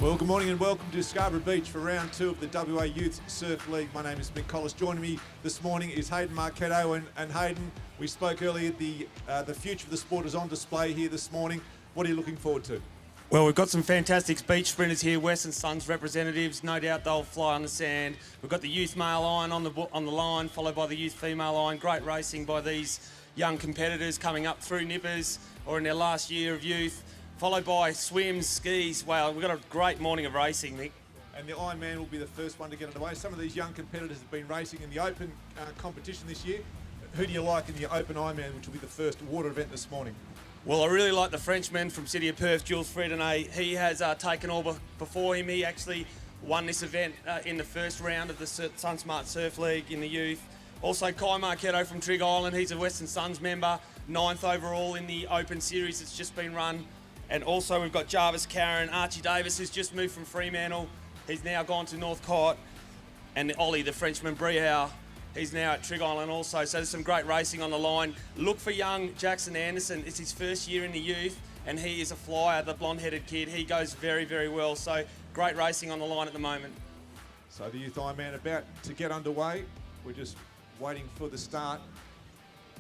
Well, good morning and welcome to Scarborough Beach for round 2 of the WA Youth Surf League. My name is Mick Collis. Joining me this morning is Hayden Marchetto. And Hayden, we spoke earlier, the future of the sport is on display here this morning. What are you looking forward to? Well, we've got some fantastic beach sprinters here, Western Suns representatives. No doubt they'll fly on the sand. We've got the youth male line on the line, followed by the youth female line. Great racing by these young competitors coming up through nippers or in their last year of youth, followed by swims, skis. Wow, we've got a great morning of racing, Nick. And the Ironman will be the first one to get underway. Some of these young competitors have been racing in the open competition this year. Who do you like in the open Ironman, which will be the first water event this morning? Well, I really like the Frenchman from City of Perth, Jules Fredonnet. He has taken all before him. He actually won this event in the first round of the SunSmart Surf League in the youth. Also, Kai Marchetto from Trig Island. He's a Western Suns member, 9th overall in the open series that's just been run. And also we've got Jarvis Karen, Archie Davis, who's just moved from Fremantle. He's now gone to Northcote. And Ollie, the Frenchman, Brihau, he's now at Trig Island also. So there's some great racing on the line. Look for young Jackson Anderson. It's his first year in the youth, and he is a flyer, the blonde-headed kid. He goes very, very well. So great racing on the line at the moment. So the Youth Ironman about to get underway. We're just waiting for the start.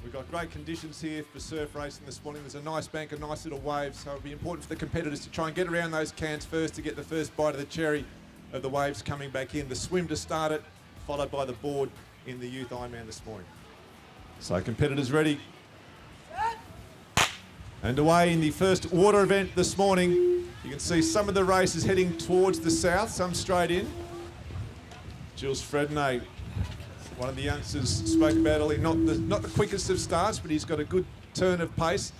We've got great conditions here for surf racing this morning. There's a nice bank, a nice little wave, so it'll be important for the competitors to try and get around those cans first to get the first bite of the cherry of the waves coming back in. The swim to start it, followed by the board in the Youth Ironman this morning. So competitors ready. And away in the first water event this morning. You can see some of the races heading towards the south, some straight in. Jules Fredonnet, one of the youngsters, spoke about earlier, not the quickest of starts, but he's got a good turn of pace.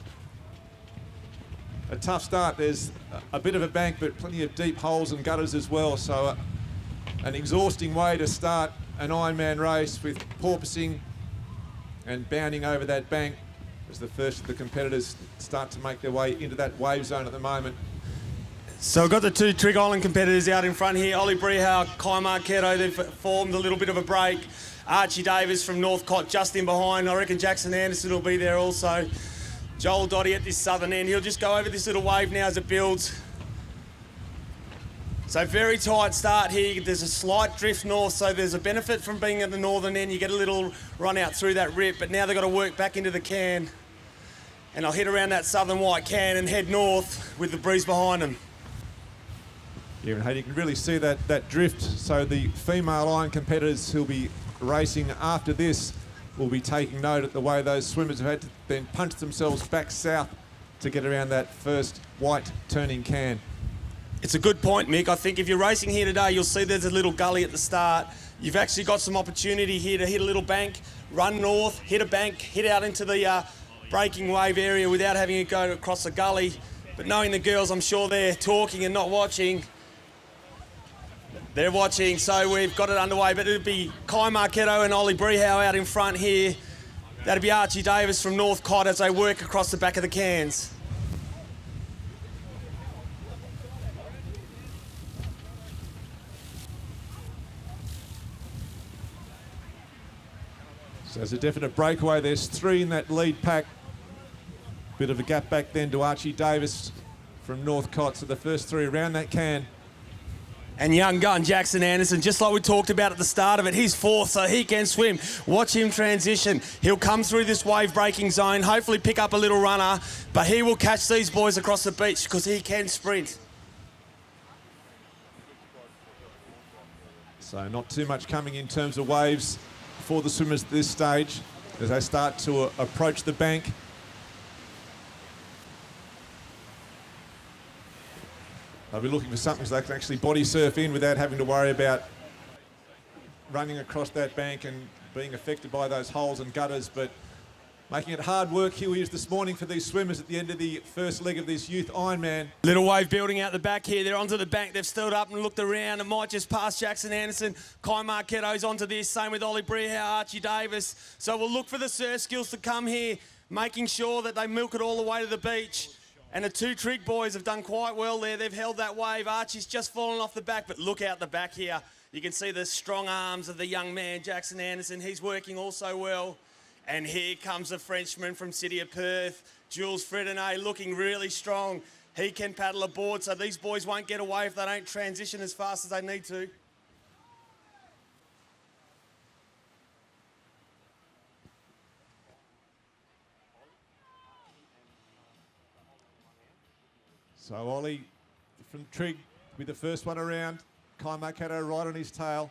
A tough start. There's a bit of a bank, but plenty of deep holes and gutters as well. So an exhausting way to start an Ironman race with porpoising and bounding over that bank as the first of the competitors start to make their way into that wave zone at the moment. So we've got the two Trig Island competitors out in front here. Ollie Brihau, Kai Marchetto, they've formed a little bit of a break. Archie Davis from Northcote just in behind. I reckon Jackson Anderson will be there also. Joel Dotty at this southern end. He'll just go over this little wave now as it builds. So very tight start here. There's a slight drift north, so there's a benefit from being at the northern end. You get a little run out through that rip, but now they've got to work back into the can. And I'll hit around that southern white can and head north with the breeze behind them. Yeah, and hey, you can really see that drift. So the female iron competitors who'll be racing after this will be taking note of the way those swimmers have had to then punch themselves back south to get around that first white turning can. It's a good point, Mick. I think if you're racing here today, you'll see there's a little gully at the start. You've actually got some opportunity here to hit a little bank, run north, hit a bank, hit out into the breaking wave area without having to go across a gully. But knowing the girls, I'm sure they're talking and not watching. They're watching, so we've got it underway, but it'll be Kai Marchetto and Ollie Brihau out in front here. That'll be Archie Davis from Northcote as they work across the back of the cans. So there's a definite breakaway. There's 3 in that lead pack. Bit of a gap back then to Archie Davis from Northcote. So the first 3 around that can. And young gun Jackson Anderson, just like we talked about at the start of it, he's 4th, so he can swim. Watch him transition. He'll come through this wave breaking zone, hopefully pick up a little runner, but he will catch these boys across the beach because he can sprint. So not too much coming in terms of waves for the swimmers at this stage as they start to approach the bank. They'll be looking for something so they can actually body surf in without having to worry about running across that bank and being affected by those holes and gutters, but making it hard work here is this morning for these swimmers at the end of the first leg of this Youth Ironman. Little wave building out the back here. They're onto the bank. They've stood up and looked around. It might just pass Jackson Anderson. Kai Marchetto's onto this. Same with Ollie Brihau, Archie Davis. So we'll look for the surf skills to come here, making sure that they milk it all the way to the beach. And the 2 Trig boys have done quite well there. They've held that wave. Archie's just fallen off the back, but look out the back here. You can see the strong arms of the young man, Jackson Anderson. He's working also well. And here comes the Frenchman from City of Perth, Jules Fredonnet, looking really strong. He can paddle aboard, so these boys won't get away if they don't transition as fast as they need to. So Ollie from Trig with the first one around. Kai Marcato right on his tail.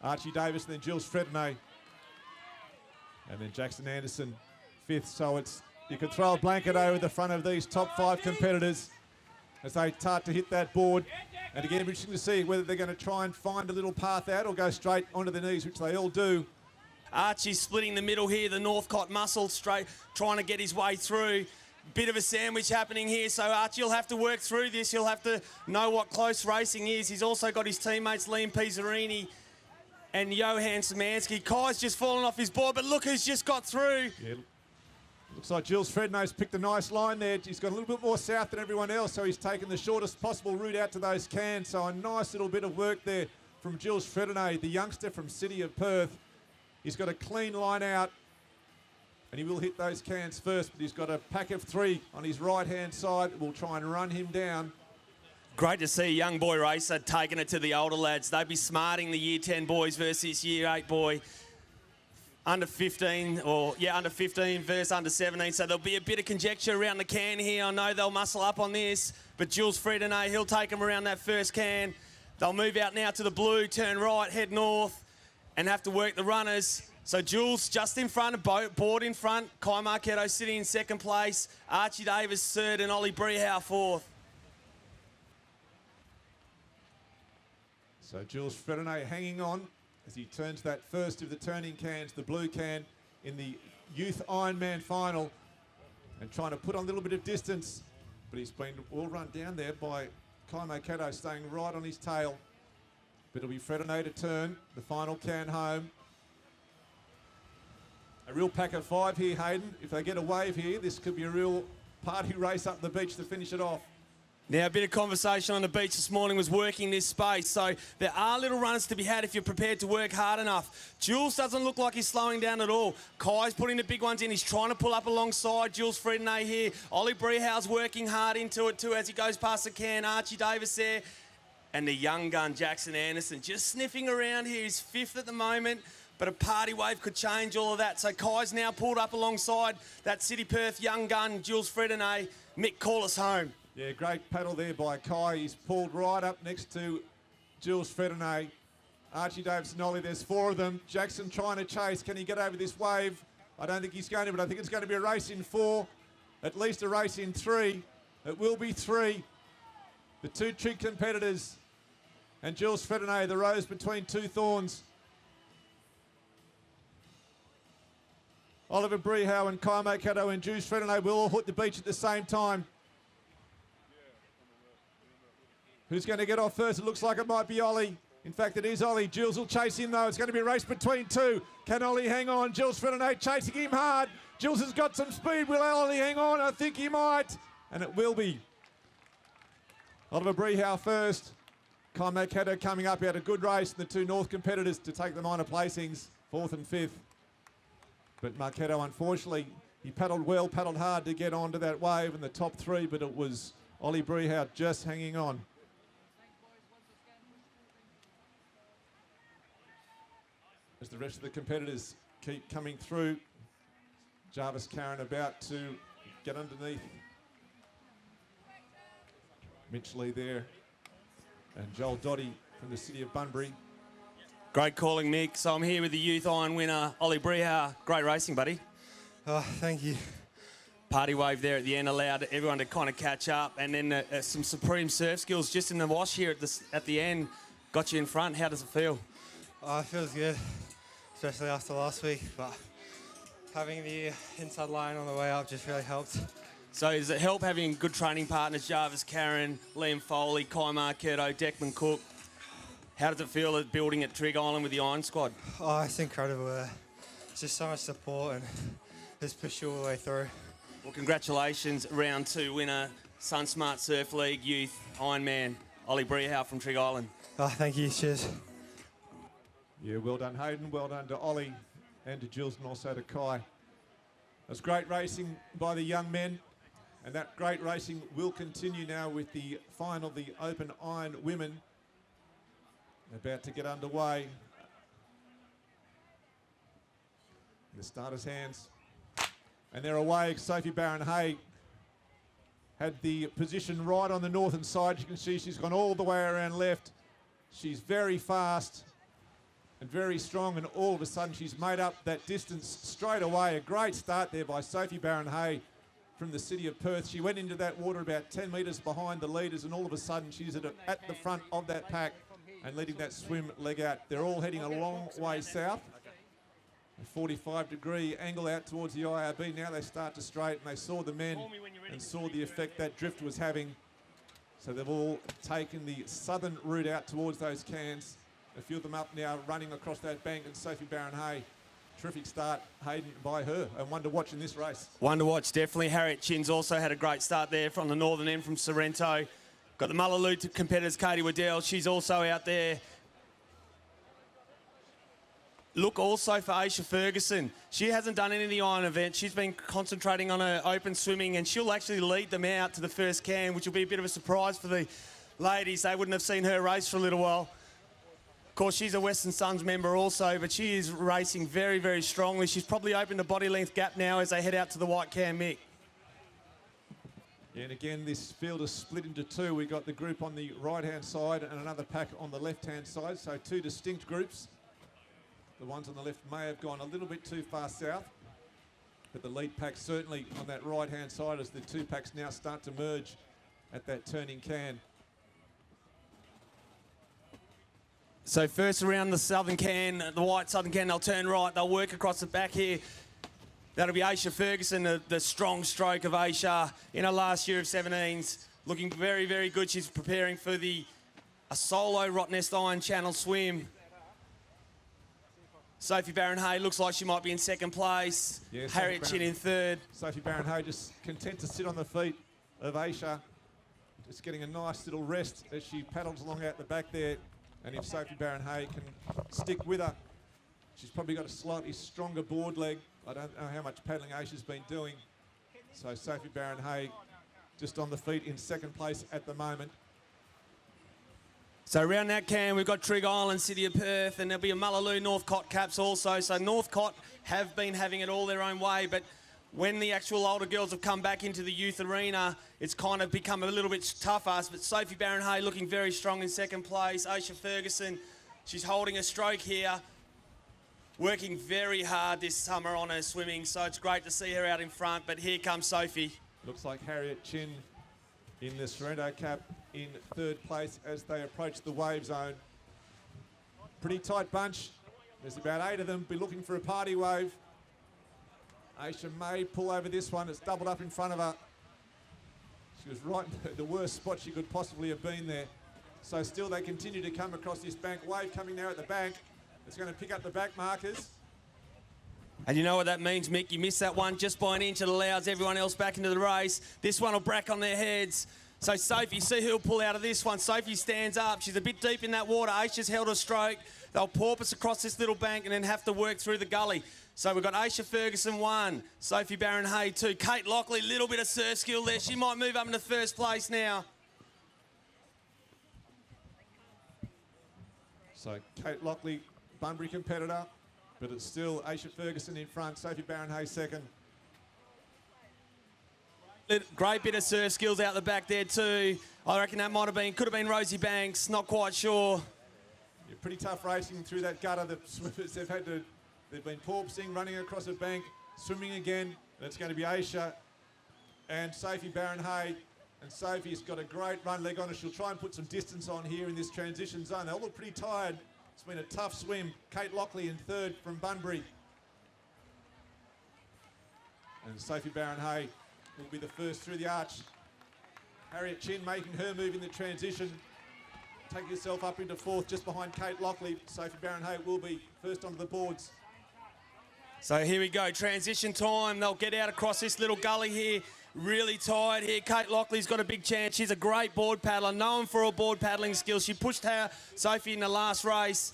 Archie Davis and then Jules Fredonnet. And then Jackson Anderson fifth. So you can throw a blanket over the front of these top 5 competitors as they start to hit that board. And again, interesting to see whether they're going to try and find a little path out or go straight onto the knees, which they all do. Archie's splitting the middle here, the Northcott muscle straight, trying to get his way through. Bit of a sandwich happening here, so Archie will have to work through this. He'll have to know what close racing is. He's also got his teammates Liam Pizzarini and Johan Szymanski. Kai's just fallen off his board, but look who's just got through. Yeah, looks like Jules Fredonet's picked a nice line there. He's got a little bit more south than everyone else, so he's taken the shortest possible route out to those cans. So a nice little bit of work there from Jules Fredonnet, the youngster from City of Perth. He's got a clean line out, and he will hit those cans first, but he's got a pack of 3 on his right-hand side that will try and run him down. Great to see a young boy racer taking it to the older lads. They'd be smarting the year 10 boys versus year 8 boy. Under 15 versus under 17. So there'll be a bit of conjecture around the can here. I know they'll muscle up on this, but Jules Fredonnet, he'll take them around that first can. They'll move out now to the blue, turn right, head north, and have to work the runners. So Jules just in front, board in front. Kai Marcato sitting in second place. Archie Davis third and Ollie Brehau fourth. So Jules Fredonnet hanging on as he turns that first of the turning cans, the blue can, in the Youth Ironman final, and trying to put on a little bit of distance, but he's been all run down there by Kai Marcato staying right on his tail. But it'll be Fredonnet to turn, the final can home. A real pack of 5 here, Hayden. If they get a wave here, this could be a real party race up the beach to finish it off. Now, a bit of conversation on the beach this morning was working this space, so there are little runners to be had if you're prepared to work hard enough. Jules doesn't look like he's slowing down at all. Kai's putting the big ones in. He's trying to pull up alongside Jules Fredonnet here. Ollie Brehau's working hard into it too as he goes past the can. Archie Davis there. And the young gun, Jackson Anderson, just sniffing around here. He's 5th at the moment, but a party wave could change all of that. So Kai's now pulled up alongside that City Perth young gun, Jules Fredonnet. Mick, call us home. Yeah, great paddle there by Kai. He's pulled right up next to Jules Fredonnet. Archie Davis and Ollie, there's 4 of them. Jackson trying to chase. Can he get over this wave? I don't think he's going to, but I think it's going to be a race in 4. At least a race in 3. It will be 3. The 2 Trig competitors and Jules Fredonnet, the rose between 2 thorns. Oliver Brehau and Kai Marcato and Jules Fredonnet will all hit the beach at the same time. Who's going to get off first? It looks like it might be Ollie. In fact, it is Ollie. Jules will chase him, though. It's going to be a race between 2. Can Ollie hang on? Jules Fredonnet chasing him hard. Jules has got some speed. Will Ollie hang on? I think he might. And it will be. Oliver Brehau first. Kai Marcato coming up. He had a good race. The 2 North competitors to take the minor placings, 4th and 5th. But Marcato, unfortunately, he paddled well, paddled hard to get onto that wave in the top 3, but it was Ollie Brehau just hanging on. As the rest of the competitors keep coming through, Jarvis Karen about to get underneath. Mitch Lee there, and Joel Dotty from the city of Bunbury. Great calling, Mick. So I'm here with the Youth Iron winner, Ollie Brehau. Great racing, buddy. Oh, thank you. Party wave there at the end allowed everyone to kind of catch up, and then some supreme surf skills just in the wash here at the end got you in front. How does it feel? Oh, it feels good, especially after last week, but having the inside line on the way up just really helped. So does it help having good training partners, Jarvis Karen, Liam Foley, Kai Marcato, Declan Cook? How does it feel at building at Trig Island with the Iron Squad? Oh, it's incredible. It's just so much support and just push you all the way through. Well, congratulations, round 2 winner, SunSmart Surf League Youth Ironman, Ollie Brehau from Trig Island. Oh, thank you. Cheers. Yeah, well done, Hayden. Well done to Ollie and to Jules and also to Kai. It was great racing by the young men. And that great racing will continue now with the final, the Open Iron Women, about to get underway. The starter's hands. And they're away. Sophie Barron-Hay had the position right on the northern side. You can see she's gone all the way around left. She's very fast and very strong, and all of a sudden she's made up that distance straight away. A great start there by Sophie Barron-Hay from the city of Perth. She went into that water about 10 metres behind the leaders, and all of a sudden she's at the front of that pack and leading that swim leg out. They're all heading a long way south. A 45-degree angle out towards the IRB. Now they start to straighten. They saw the men and saw the effect that drift was having. So they've all taken the southern route out towards those cans. A few of them up now running across that bank, and Sophie Barron-Hay, terrific start, Hayden, by her, and one to watch in this race. One to watch, definitely. Harriet Chin's also had a great start there from the northern end from Sorrento. Got the Mullaloo competitors, Katie Waddell. She's also out there. Look also for Aisha Ferguson. She hasn't done any of the iron events. She's been concentrating on her open swimming, and she'll actually lead them out to the first can, which will be a bit of a surprise for the ladies. They wouldn't have seen her race for a little while. Of course, she's a Western Suns member also, but she is racing very, very strongly. She's probably opened a body length gap now as they head out to the white can, Mick. Yeah, and again, this field is split into two. We've got the group on the right-hand side and another pack on the left-hand side, so two distinct groups. The ones on the left may have gone a little bit too far south, but the lead pack certainly on that right-hand side as the two packs now start to merge at that turning can. So first around the southern can, the white southern can, they'll turn right. They'll work across the back here. That'll be Aisha Ferguson, the strong stroke of Aisha in her last year of 17s. Looking very, very good. She's preparing for a solo Rottnest Iron Channel swim. Sophie Barron-Hay looks like she might be in second place. Yeah, Harriet Chin in third. Sophie Barron-Hay just content to sit on the feet of Aisha. Just getting a nice little rest as she paddles along out the back there. And if Sophie Barron-Hay can stick with her, she's probably got a slightly stronger board leg. I don't know how much paddling Aisha's been doing. So Sophie Barron-Hay just on the feet in second place at the moment. So around that can, we've got Trig Island, City of Perth, and there'll be a Mullaloo Northcott caps also. So Northcott have been having it all their own way, but when the actual older girls have come back into the youth arena, it's kind of become a little bit tougher. But Sophie Barron-Hay looking very strong in second place. Aisha Ferguson, she's holding a stroke here, working very hard this summer on her swimming, so it's great to see her out in front. But here comes Sophie. Looks like Harriet Chin in the Sorrento cap in third place as they approach the wave zone. Pretty tight bunch. There's about 8 of them. Be looking for a party wave. Aisha may pull over this one. It's doubled up in front of her. She was right in the worst spot she could possibly have been there. So still they continue to come across this bank. Wave coming now at the bank. It's going to pick up the back markers. And you know what that means, Mick? You miss that one just by an inch. It allows everyone else back into the race. This one will brack on their heads. So Sophie, see who'll pull out of this one. Sophie stands up. She's a bit deep in that water. Aisha's held a stroke. They'll porpoise across this little bank and then have to work through the gully. So we've got Aisha Ferguson 1, Sophie Barron-Hay 2, Kate Lockley, little bit of surf skill there. She might move up into first place now. So Kate Lockley, Bunbury competitor, but it's still Aisha Ferguson in front, Sophie Barron-Hay second. Great bit of surf skills out the back there too. I reckon that could have been Rosie Banks, not quite sure. Yeah, pretty tough racing through that gutter. The swimmers, they've been porpoising, running across a bank, swimming again. And it's going to be Aisha and Sophie Barron-Hay. And Sophie's got a great run leg on her. She'll try and put some distance on here in this transition zone. They all look pretty tired. It's been a tough swim. Kate Lockley in third from Bunbury. And Sophie Barron-Hay will be the first through the arch. Harriet Chin making her move in the transition. Take yourself up into fourth just behind Kate Lockley. Sophie Barron-Hay will be first onto the boards. So here we go, transition time. They'll get out across this little gully here. Really tired here. Kate Lockley's got a big chance. She's a great board paddler, known for her board paddling skills. She pushed her, Sophie, in the last race.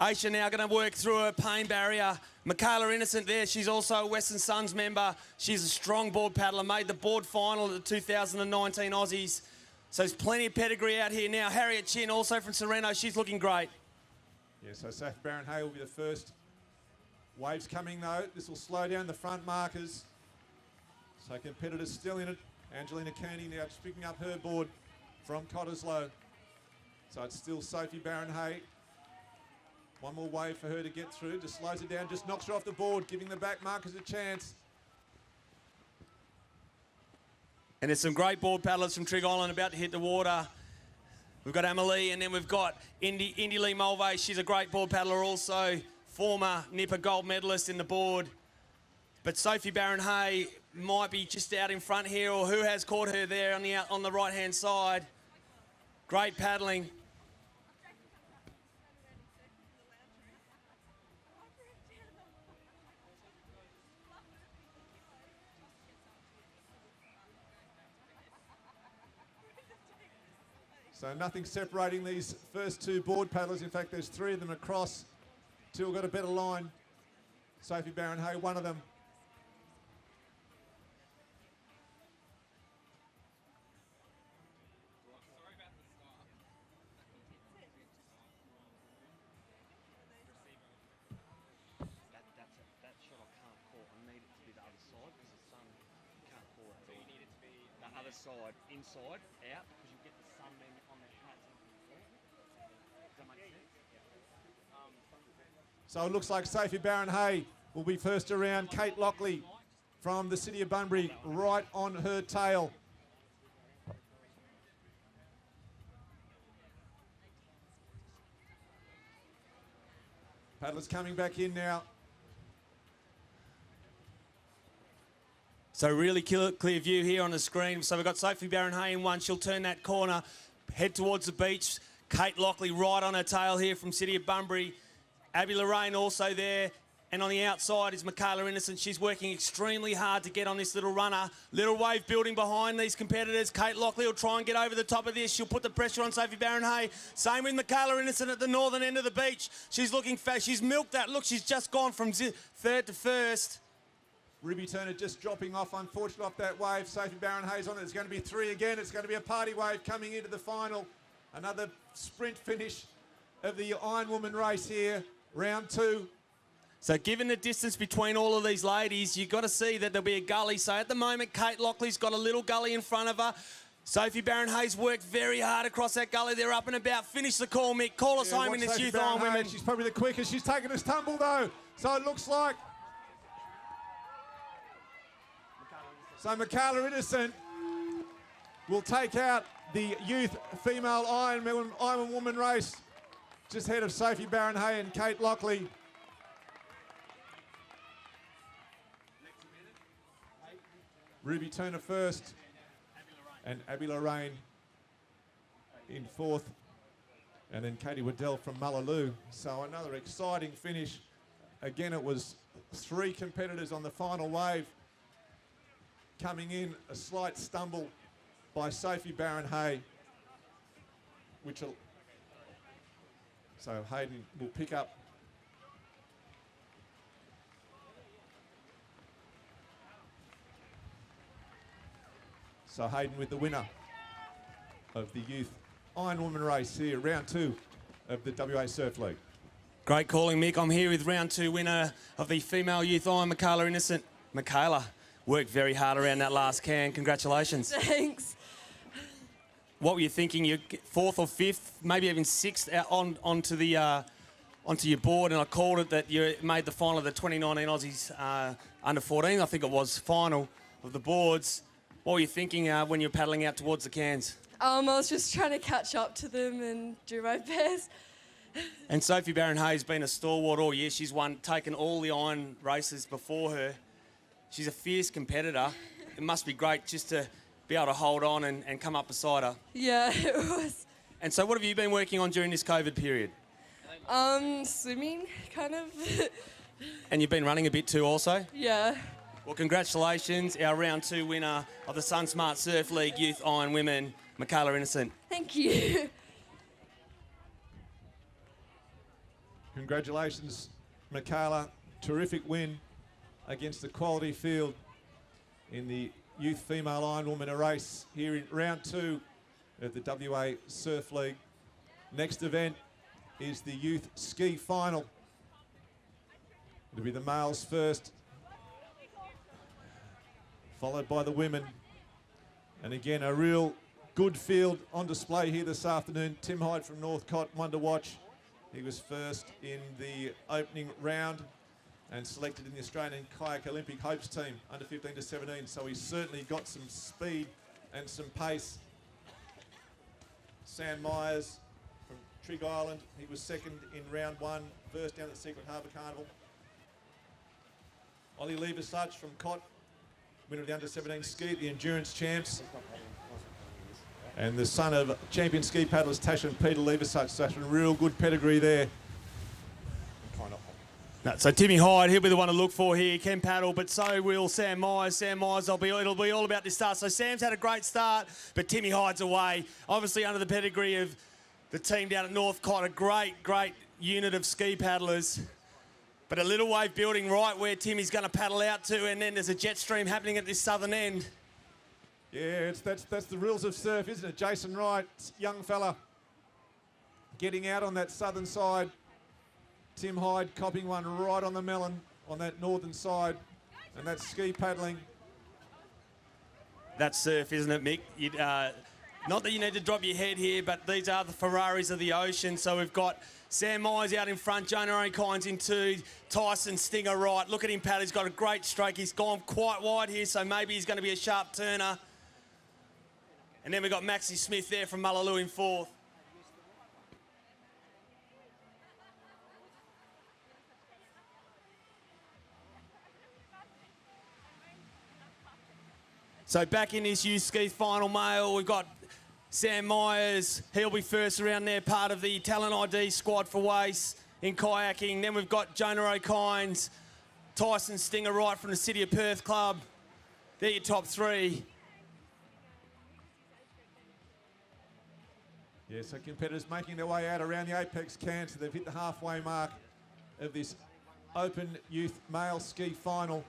Aisha now going to work through her pain barrier. Michaela Innocent there. She's also a Western Suns member. She's a strong board paddler. Made the board final at the 2019 Aussies. So there's plenty of pedigree out here now. Harriet Chin, also from Sereno. She's looking great. Yeah, so Saf Barron Hay will be the first. Waves coming though. This will slow down the front markers. So competitors still in it. Angelina Kearney now just picking up her board from Cottesloe. So it's still Sophie Barron Hay. One more wave for her to get through. Just slows it down, just knocks her off the board, giving the back markers a chance. And there's some great board paddlers from Trig Island about to hit the water. We've got Emily, and then we've got Indy Lee Mulvey. She's a great board paddler also. Former Nipper gold medalist in the board. But Sophie Barron Hay might be just out in front here, or who has caught her there on the right-hand side. Great paddling. So nothing separating these first two board paddlers. In fact, there's three of them across. Two have got a better line. Sophie Barron Hay, one of them. That shot I can't call. I need it to be the other side because the sun can't call it. So you need it to be the other side, inside, out, because you get the sun then on the hat. Does that make sense? So it looks like Sophie Barron Hay will be first around. Kate Lockley from the city of Bunbury right on her tail. Paddlers coming back in now. So really clear view here on the screen. So we've got Sophie Barron Hay in one. She'll turn that corner, head towards the beach. Kate Lockley right on her tail here from City of Bunbury. Abby Lorraine also there. And on the outside is Michaela Innocent. She's working extremely hard to get on this little runner. Little wave building behind these competitors. Kate Lockley will try and get over the top of this. She'll put the pressure on Sophie Barron Hay. Same with Michaela Innocent at the northern end of the beach. She's looking fast. She's milked that. Look, she's just gone from third to first. Ruby Turner just dropping off, unfortunately, off that wave. Sophie Barron Hay's on it. It's going to be three again. It's going to be a party wave coming into the final. Another sprint finish of the Ironwoman race here, round two. So given the distance between all of these ladies, you've got to see that there'll be a gully. So at the moment, Kate Lockley's got a little gully in front of her. Sophie Barron Hay's worked very hard across that gully. They're up and about. Finish the call, Mick. Call us home in this Sophie Youth Barron Iron Hay. Women. She's probably the quickest. She's taken this tumble, though. So it looks like... So Michaela Innocent will take out the youth female Iron Woman race just ahead of Sophie Barron Hay and Kate Lockley. Ruby Turner first and Abby Lorraine in fourth, and then Katie Waddell from Mullaloo. So another exciting finish. Again, it was three competitors on the final wave. Coming in, a slight stumble by Sophie Barron Hay, so Hayden will pick up. So Hayden with the winner of the youth Ironwoman race here, round two of the WA Surf League. Great calling, Mick. I'm here with round two winner of the female youth Iron, Michaela Innocent. Michaela worked very hard around that last can. Congratulations. Thanks. What were you thinking? You're fourth or fifth, maybe even sixth onto your board, and I called it that you made the final of the 2019 Aussies under 14. I think it was final of the boards. What were you thinking when you were paddling out towards the cans? I was just trying to catch up to them and do my best. And Sophie Barron Hay's been a stalwart all year. She's taken all the iron races before her. She's a fierce competitor. It must be great just to be able to hold on and come up beside her. Yeah, it was. And so what have you been working on during this COVID period? Swimming, kind of. And you've been running a bit too also? Yeah. Well, congratulations, our round two winner of the SunSmart Surf League Youth Iron Women, Michaela Innocent. Thank you. Congratulations, Michaela. Terrific win against a quality field in the youth female Ironwoman race here in round 2 of the WA Surf League. Next event is the youth ski final. It'll be the males first, followed by the women. And again, a real good field on display here this afternoon. Tim Hyde from Northcott, one to watch. He was first in the opening round and selected in the Australian Kayak Olympic Hopes team, under 15 to 17. So he's certainly got some speed and some pace. Sam Myers from Trigg Island, he was second in round 1, first down at Secret Harbour Carnival. Ollie Leversuch from Cott, winner of the under 17 ski, the endurance champs. And the son of champion ski paddlers Tash and Peter Leversuch, so some real good pedigree there. No, so Timmy Hyde, he'll be the one to look for here. Can paddle, but so will Sam Myers. Sam Myers, it'll be all about this start. So Sam's had a great start, but Timmy Hyde's away. Obviously under the pedigree of the team down at Northcott, a great unit of ski paddlers. But a little wave building right where Timmy's going to paddle out to, and then there's a jet stream happening at this southern end. Yeah, that's the rules of surf, isn't it? Jason Wright, young fella, getting out on that southern side. Tim Hyde copping one right on the melon on that northern side, and that's ski paddling. That's surf, isn't it, Mick? Not that you need to drop your head here, but these are the Ferraris of the ocean. So we've got Sam Myers out in front, Jonah O'Kynes in 2, Tyson Stinger right. Look at him paddle, he's got a great stroke. He's gone quite wide here, so maybe he's going to be a sharp turner. And then we've got Maxie Smith there from Mullaloo in 4th. So back in this youth ski final male, we've got Sam Myers. He'll be first around there, part of the Talent ID squad for Wace in kayaking. Then we've got Jonah O'Kynes, Tyson Stinger right from the City of Perth Club. They're your top 3. Yeah, so competitors making their way out around the apex can, so they've hit the halfway mark of this open youth male ski final.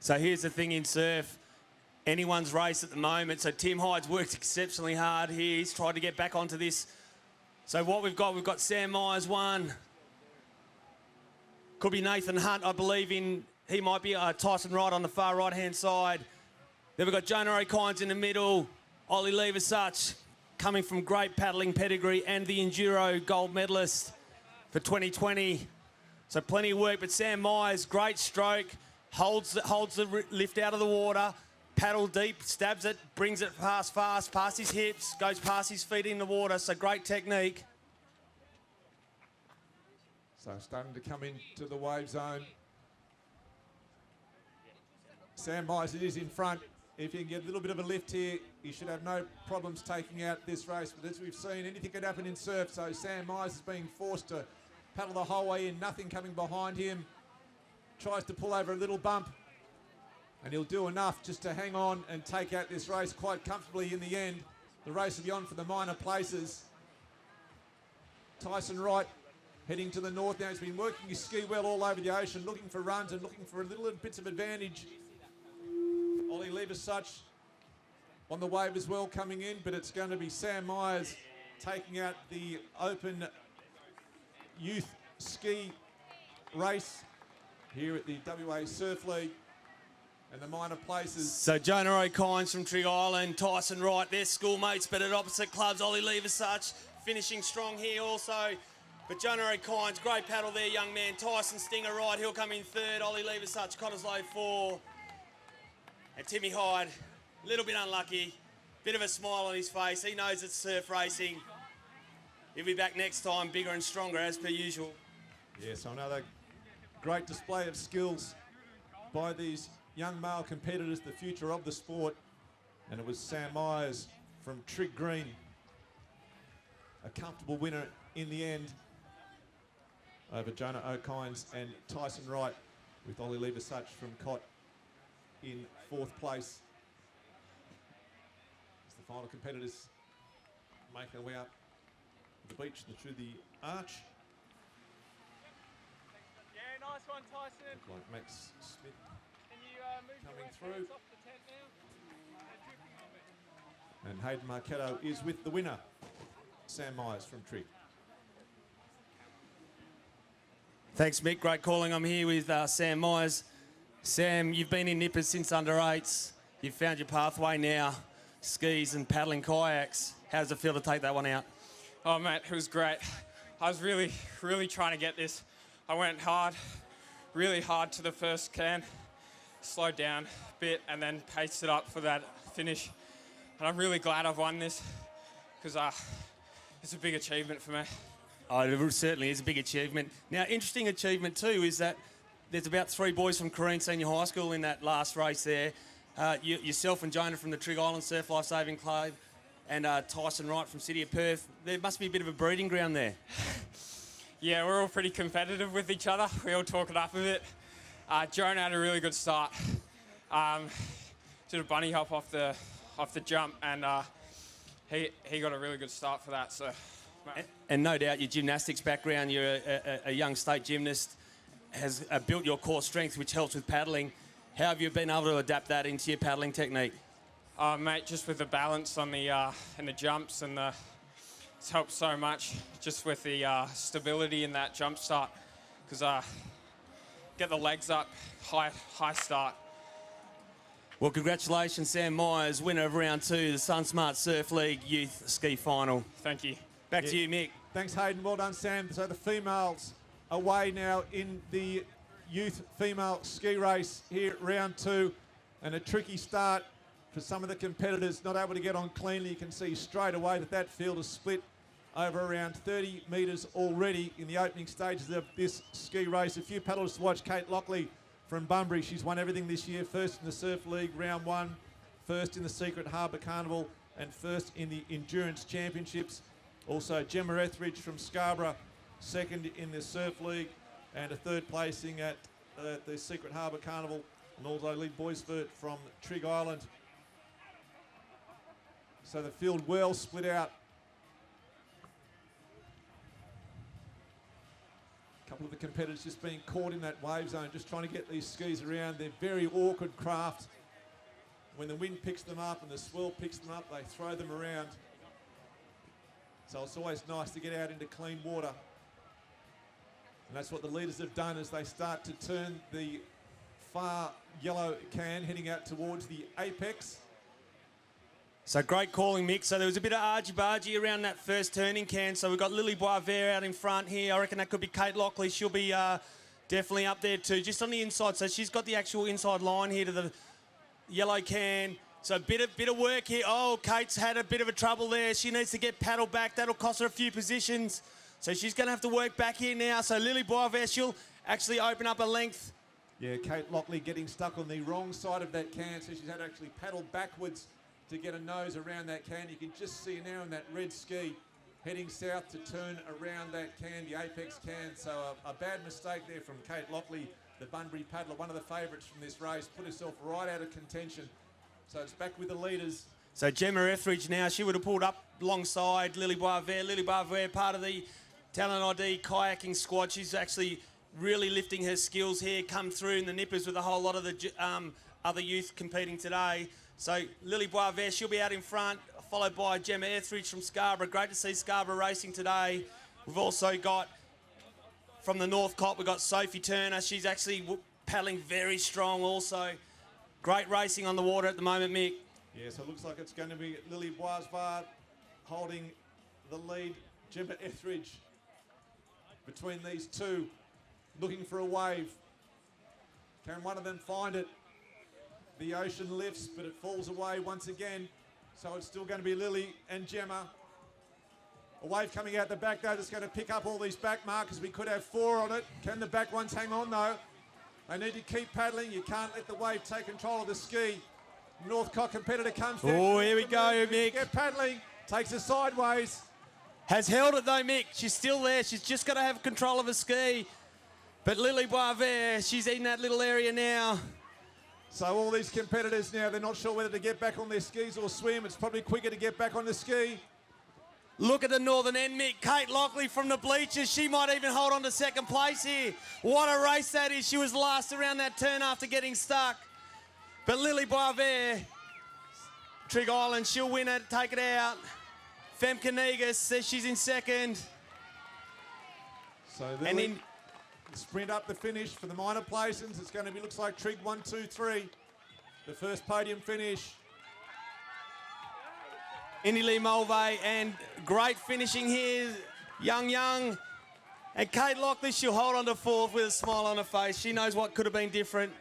So here's the thing in surf, anyone's race at the moment. So Tim Hyde's worked exceptionally hard here. He's tried to get back onto this. So what we've got Sam Myers 1. Could be Nathan Hunt, I believe he might be Tyson Wright on the far right-hand side. Then we've got Jonah O'Kynes in the middle, Ollie Leversuch coming from great paddling pedigree and the Enduro gold medalist for 2020. So plenty of work, but Sam Myers, great stroke, holds the lift out of the water, paddle deep, stabs it, brings it fast, past his hips, goes past his feet in the water, so great technique. So starting to come into the wave zone. Sam Myers, it is in front. If he can get a little bit of a lift here, he should have no problems taking out this race. But as we've seen, anything could happen in surf. So Sam Myers is being forced to paddle the whole way in, nothing coming behind him. Tries to pull over a little bump, and he'll do enough just to hang on and take out this race quite comfortably in the end. The race will be on for the minor places. Tyson Wright heading to the north now. He's been working his ski well all over the ocean, looking for runs and looking for little bits of advantage. Ollie Leversuch on the wave as well coming in, but it's going to be Sam Myers taking out the open youth ski race here at the WA Surf League and the minor places. So Jonah O'Kynes from Trigg Island, Tyson Wright, they're schoolmates but at opposite clubs. Ollie Leversuch finishing strong here also. But Jonah O'Kynes, great paddle there, young man. Tyson Stinger right, he'll come in 3rd. Ollie Leversuch, Cottesloe 4. And Timmy Hyde, a little bit unlucky. Bit of a smile on his face. He knows it's surf racing. He'll be back next time, bigger and stronger as per usual. Yeah, so another great display of skills by these young male competitors, the future of the sport. And it was Sam Myers from Trigg Green, a comfortable winner in the end over Jonah O'Kynes and Tyson Wright, with Ollie Leversuch from Cott in 4th place. As the final competitors make their way up the beach through the arch. Yeah, nice one, Tyson. Look like Max Smith Can you move coming your left through. hands off the tent now? They're dripping on me. And Hayden Marchetto is with the winner, Sam Myers from Trig. Thanks, Mick. Great calling. I'm here with Sam Myers. Sam, you've been in nippers since under eights. You've found your pathway now, skis and paddling kayaks. How does it feel to take that one out? Oh, mate, it was great. I was really, really trying to get this. I went hard, really hard to the first can, slowed down a bit, and then paced it up for that finish. And I'm really glad I've won this because it's a big achievement for me. Oh, it certainly is a big achievement. Now, interesting achievement too is that there's about 3 boys from Careen Senior High School in that last race there. Yourself and Jonah from the Trig Island Surf Life Saving Club and Tyson Wright from City of Perth. There must be a bit of a breeding ground there. Yeah, we're all pretty competitive with each other. We all talk it up a bit. Jonah had a really good start. Did a bunny hop off the jump, and he got a really good start for that. So, and no doubt your gymnastics background, you're a young state gymnast, has built your core strength, which helps with paddling. How have you been able to adapt that into your paddling technique? Mate, just with the balance on the and the jumps and it's helped so much. Just with the stability in that jump start, because get the legs up, high start. Well, congratulations, Sam Myers, winner of round 2, the SunSmart Surf League Youth Ski Final. Thank you. Back to you, Mick. Thanks, Hayden. Well done, Sam. So the females away now in the youth female ski race here at round 2. And a tricky start for some of the competitors, not able to get on cleanly. You can see straight away that field is split over around 30 metres already in the opening stages of this ski race. A few paddlers to watch. Kate Lockley from Bunbury. She's won everything this year. First in the Surf League round 1, first in the Secret Harbour Carnival, and first in the Endurance Championships. Also Gemma Etheridge from Scarborough, second in the Surf League, and a third placing at the Secret Harbour Carnival. And also Lee Boysford from Trig Island. So the field well split out. A couple of the competitors just being caught in that wave zone, just trying to get these skis around. They're very awkward craft. When the wind picks them up and the swell picks them up, they throw them around. So it's always nice to get out into clean water. And that's what the leaders have done as they start to turn the far yellow can heading out towards the apex. So great calling, Mick. So there was a bit of argy-bargy around that first turning can. So we've got Lily Boisvert out in front here. I reckon that could be Kate Lockley. She'll be definitely up there too, just on the inside. So she's got the actual inside line here to the yellow can. So a bit of work here. Oh, Kate's had a bit of a trouble there. She needs to get paddled back. That'll cost her a few positions. So she's going to have to work back here now. So Lily Boisvert, she'll actually open up a length. Yeah, Kate Lockley getting stuck on the wrong side of that can, so she's had to actually paddle backwards to get a nose around that can. You can just see now in that red ski heading south to turn around that can, the apex can. So a bad mistake there from Kate Lockley, the Bunbury paddler, one of the favourites from this race, put herself right out of contention. So it's back with the leaders. So Gemma Etheridge now, she would have pulled up alongside Lily Boisvert. Lily Boisvert, part of the Talent ID kayaking squad. She's actually really lifting her skills here, come through in the nippers with a whole lot of the other youth competing today. So Lily Boisvert, she'll be out in front, followed by Gemma Etheridge from Scarborough. Great to see Scarborough racing today. We've also got, from the North Cop, we've got Sophie Turner. She's actually paddling very strong also. Great racing on the water at the moment, Mick. Yeah, so it looks like it's going to be Lily Boisvert holding the lead. Gemma Etheridge between these two, looking for a wave. Can one of them find it? The ocean lifts, but it falls away once again. So it's still going to be Lily and Gemma. A wave coming out the back though that's going to pick up all these back markers. We could have 4 on it. Can the back ones hang on though? They need to keep paddling. You can't let the wave take control of the ski. Northcote competitor comes down. Oh, here we go, Mick. Get paddling. Takes it sideways. Has held it though, Mick. She's still there. She's just got to have control of her ski. But Lily Boisvert, she's in that little area now. So all these competitors now, they're not sure whether to get back on their skis or swim. It's probably quicker to get back on the ski. Look at the northern end, Mick. Kate Lockley from the bleachers. She might even hold on to second place here. What a race that is. She was last around that turn after getting stuck. But Lily Boisvert, Trig Island, she'll win it, take it out. Femke Negus says she's in second. So Lily, sprint up the finish for the minor placings. It's going to be, looks like Trig 1, 2, 3. The first podium finish. Indy Lee Mulvey, and great finishing here, Young. And Kate Lockley, she'll hold on to fourth with a smile on her face. She knows what could have been different.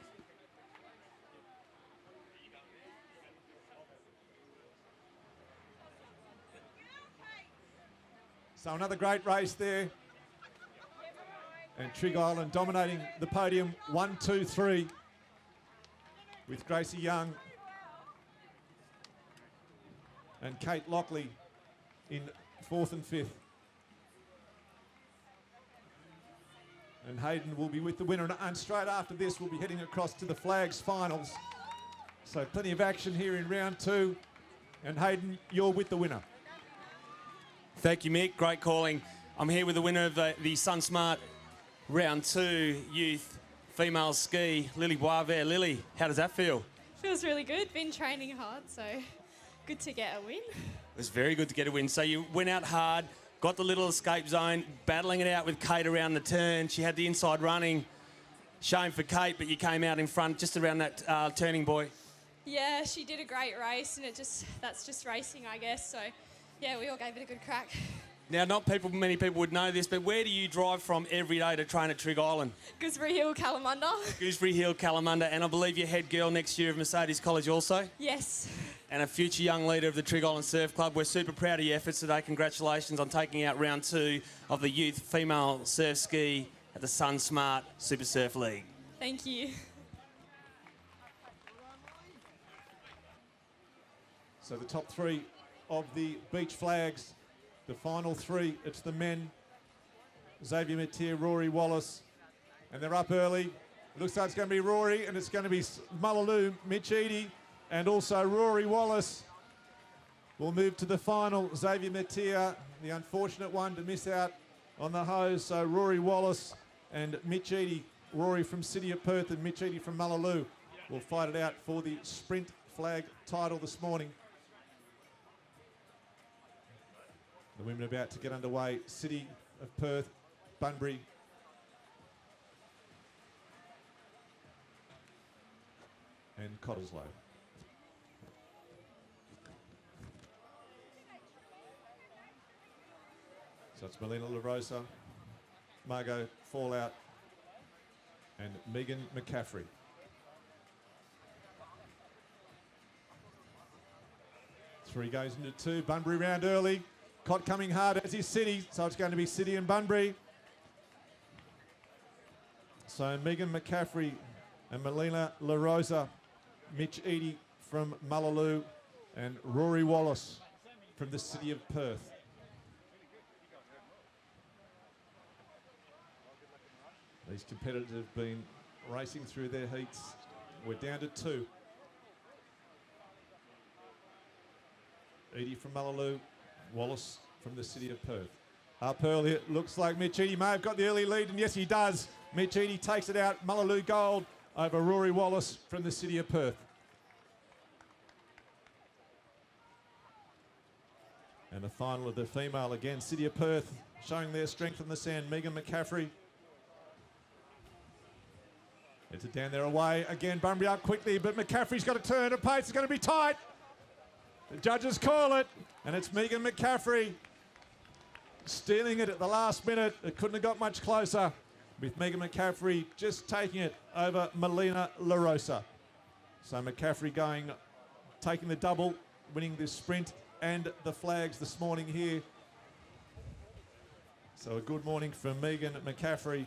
So another great race there. And Trig Island dominating the podium, 1, 2, 3, with Gracie Young and Kate Lockley in fourth and fifth. And Hayden will be with the winner. And straight after this, we'll be heading across to the flags finals. So plenty of action here in round 2. And Hayden, you're with the winner. Thank you, Mick. Great calling. I'm here with the winner of the SunSmart round 2 youth female ski, Lily Boisvert. Lily, how does that feel? Feels really good. Been training hard, so good to get a win. It was very good to get a win. So you went out hard, got the little escape zone, battling it out with Kate around the turn. She had the inside running. Shame for Kate, but you came out in front just around that turning buoy. Yeah, she did a great race, and that's just racing, I guess. So, yeah, we all gave it a good crack. Now, many people would know this, but where do you drive from every day to train at Trig Island? Gooseberry Hill, Kalamunda. Gooseberry Hill, Kalamunda, and I believe you're head girl next year of Mercedes College also? Yes. And a future young leader of the Trig Island Surf Club. We're super proud of your efforts today. Congratulations on taking out round 2 of the youth female surf ski at the SunSmart Super Surf League. Thank you. So the top 3 of the beach flags. The final 3, it's the men, Xavier Metier, Rory Wallace, and they're up early. It looks like it's going to be Rory, and it's going to be Mullaloo, Mitch Eadie, and also Rory Wallace will move to the final. Xavier Metier, the unfortunate one to miss out on the hose. So Rory Wallace and Mitch Eadie, Rory from City of Perth and Mitch Eadie from Mullaloo will fight it out for the sprint flag title this morning. The women about to get underway. City of Perth, Bunbury. And Cottesloe. So it's Melina LaRosa, Margot Fallout, and Megan McCaffrey. Three goes into 2. Bunbury round early. Cott coming hard as is City, so it's going to be City and Bunbury. So Megan McCaffrey and Melina LaRosa, Mitch Eadie from Mullaloo, and Rory Wallace from the City of Perth. These competitors have been racing through their heats. We're down to 2. Eadie from Mullaloo, Wallace from the City of Perth. Up early, it looks like Mitch Eadie may have got the early lead, and yes, he does. Mitch Eadie takes it out, Mullaloo gold over Rory Wallace from the City of Perth. And the final of the female again, City of Perth, showing their strength in the sand. Megan McCaffrey. It's a down there away. Again, Bunbury up quickly, but McCaffrey's got to turn. Her pace is going to be tight. The judges call it, and it's Megan McCaffrey stealing it at the last minute. It couldn't have got much closer, with Megan McCaffrey just taking it over Melina LaRosa. So McCaffrey taking the double, winning this sprint and the flags this morning here. So a good morning from Megan McCaffrey.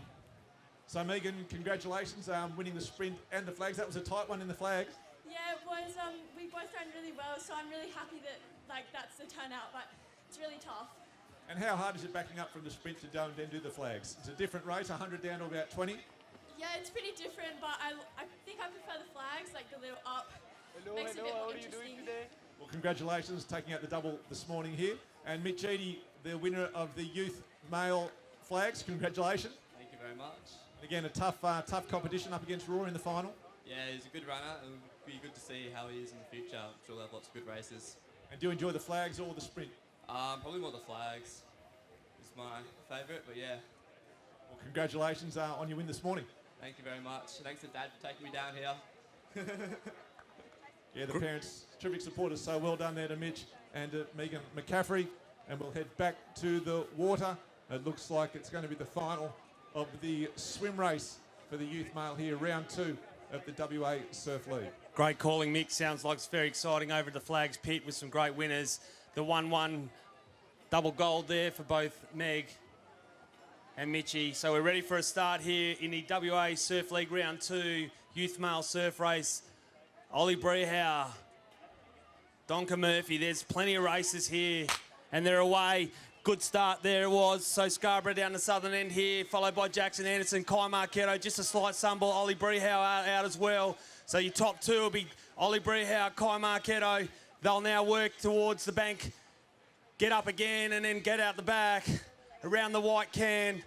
So Megan, congratulations winning the sprint and the flags. That was a tight one in the flags. Yeah, it was. We both ran really well, so I'm really happy that that's the turnout, but it's really tough. And how hard is it backing up from the sprint to go and then do the flags? It's a different race, 100 down to about 20. Yeah, it's pretty different, but I think I prefer the flags, like the little up. Makes it a bit more interesting. Well, Congratulations, taking out the double this morning here. And Mitch Eadie, the winner of the youth male flags. Congratulations. Thank you very much. Again, a tough competition up against Roy in the final. Yeah, he's a good runner. It'll be good to see how he is in the future. I'm sure we'll have lots of good races. And do you enjoy the flags or the sprint? Probably more the flags. It's my favourite, but yeah. Well, congratulations on your win this morning. Thank you very much. Thanks to Dad for taking me down here. Yeah, the parents, terrific supporters, so well done there to Mitch and to Megan McCaffrey. And we'll head back to the water. It looks like it's going to be the final of the swim race for the youth male here, round 2 of the WA Surf League. Great calling, Mick. Sounds like it's very exciting over at the Flags Pit with some great winners. The 1-1 double gold there for both Meg and Mitchie. So we're ready for a start here in the WA Surf League round 2 youth male surf race. Ollie Brehau, Donka Murphy. There's plenty of races here and they're away. Good start there it was. So Scarborough down the southern end here, followed by Jackson Anderson, Kai Marchetto, just a slight stumble. Ollie Brehau out as well. So your top 2 will be Ollie Brehau, Kai Marchetto. They'll now work towards the bank, get up again and then get out the back around the white can.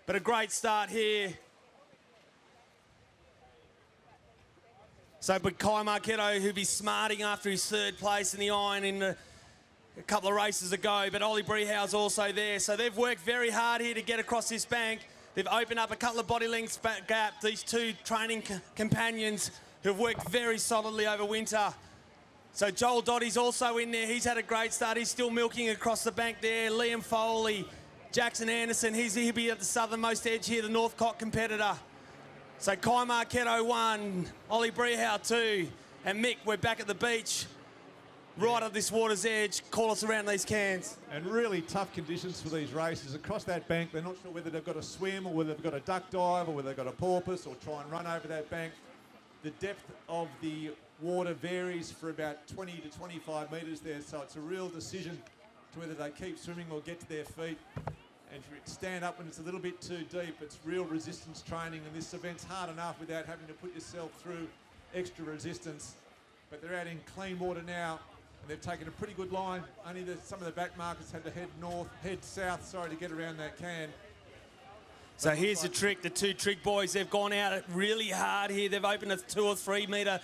But a great start here. So, but Kai Marchetto, who'll be smarting after his 3rd place in the Iron in a couple of races ago, but Ollie Brehau's also there. So they've worked very hard here to get across this bank. They've opened up a couple of body lengths gap, these 2 training companions who've worked very solidly over winter. So Joel Dottie's also in there. He's had a great start. He's still milking across the bank there. Liam Foley, Jackson Anderson, he'll be at the southernmost edge here, the Northcote competitor. So Kai Marchetto 1, Ollie Brehau 2, and Mick, we're back at the beach, right at this water's edge. Call us around these cans. And really tough conditions for these races. Across that bank, they're not sure whether they've got to swim or whether they've got a duck dive or whether they've got a porpoise or try and run over that bank. The depth of the water varies for about 20 to 25 metres there, so it's a real decision to whether they keep swimming or get to their feet. And if you stand up when it's a little bit too deep, it's real resistance training, and this event's hard enough without having to put yourself through extra resistance. But they're out in clean water now, and they've taken a pretty good line. Only some of the back markers had to head south, to get around that can. So here's the trick, the 2 trick boys, they've gone out really hard here. They've opened a 2 or 3 metre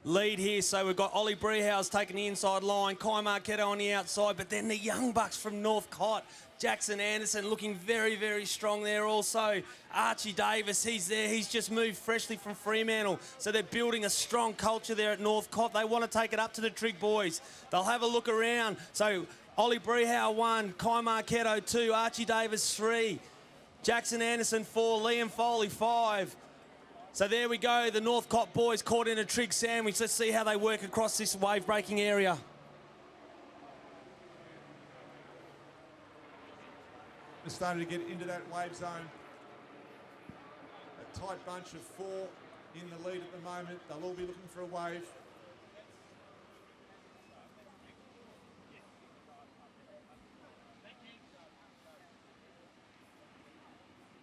lead here. So we've got Ollie Brehau's taking the inside line, Kai Marchetto on the outside, but then the young bucks from Northcote, Jackson Anderson looking very, very strong there also. Archie Davis, he's there. He's just moved freshly from Fremantle. So they're building a strong culture there at Northcote. They want to take it up to the Trig boys. They'll have a look around. So Ollie Brehau 1, Kai Marchetto 2, Archie Davis 3, Jackson Anderson 4, Liam Foley 5. So there we go. The Northcote boys caught in a Trig sandwich. Let's see how they work across this wave-breaking area. Starting to get into that wave zone. A tight bunch of 4 in the lead at the moment. They'll all be looking for a wave.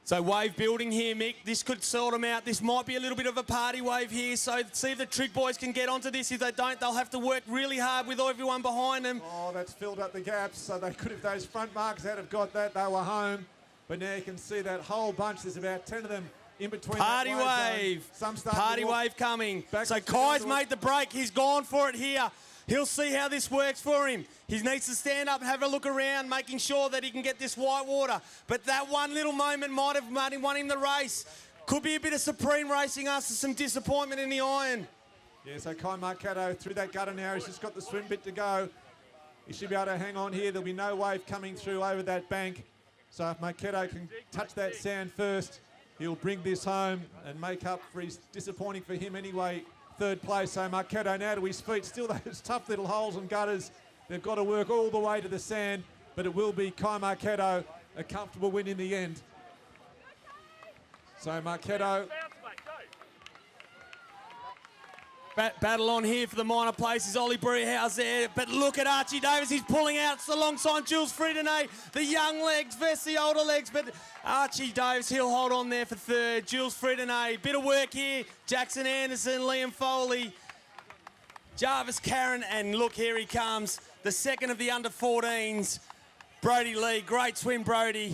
So wave building here, Mick. This could sort them out. This might be a little bit of a party wave here. So see if the Trig boys can get onto this. If they don't, they'll have to work really hard with everyone behind them. Oh, that's filled up the gaps. So they could, if those front markers had have got that, they were home. But now you can see that whole bunch. There's about 10 of them in between. Party wave. Some Party wave coming. So Kai's made the break. He's gone for it here. He'll see how this works for him. He needs to stand up and have a look around, making sure that he can get this white water. But that one little moment might have won him the race. Could be a bit of supreme racing after some disappointment in the iron. Yeah, so Kai Marchetto through that gutter now. He's just got the swim bit to go. He should be able to hang on here. There'll be no wave coming through over that bank. So if Marchetto can touch that sand first, he'll bring this home and make up for his disappointing for him anyway. 3rd place, so Marchetto now to his feet. Still those tough little holes and gutters. They've got to work all the way to the sand, but it will be Kai Marchetto, a comfortable win in the end. So Marchetto. Battle on here for the minor places. Ollie Brehau's there, but look at Archie Davis. He's pulling out alongside Jules Friedenet. The young legs versus the older legs, but Archie Davis, he'll hold on there for 3rd. Jules Friedenet, bit of work here. Jackson Anderson, Liam Foley. Jarvis Karen, and look, here he comes, the second of the under-14s, Brody Lee. Great swim, Brody.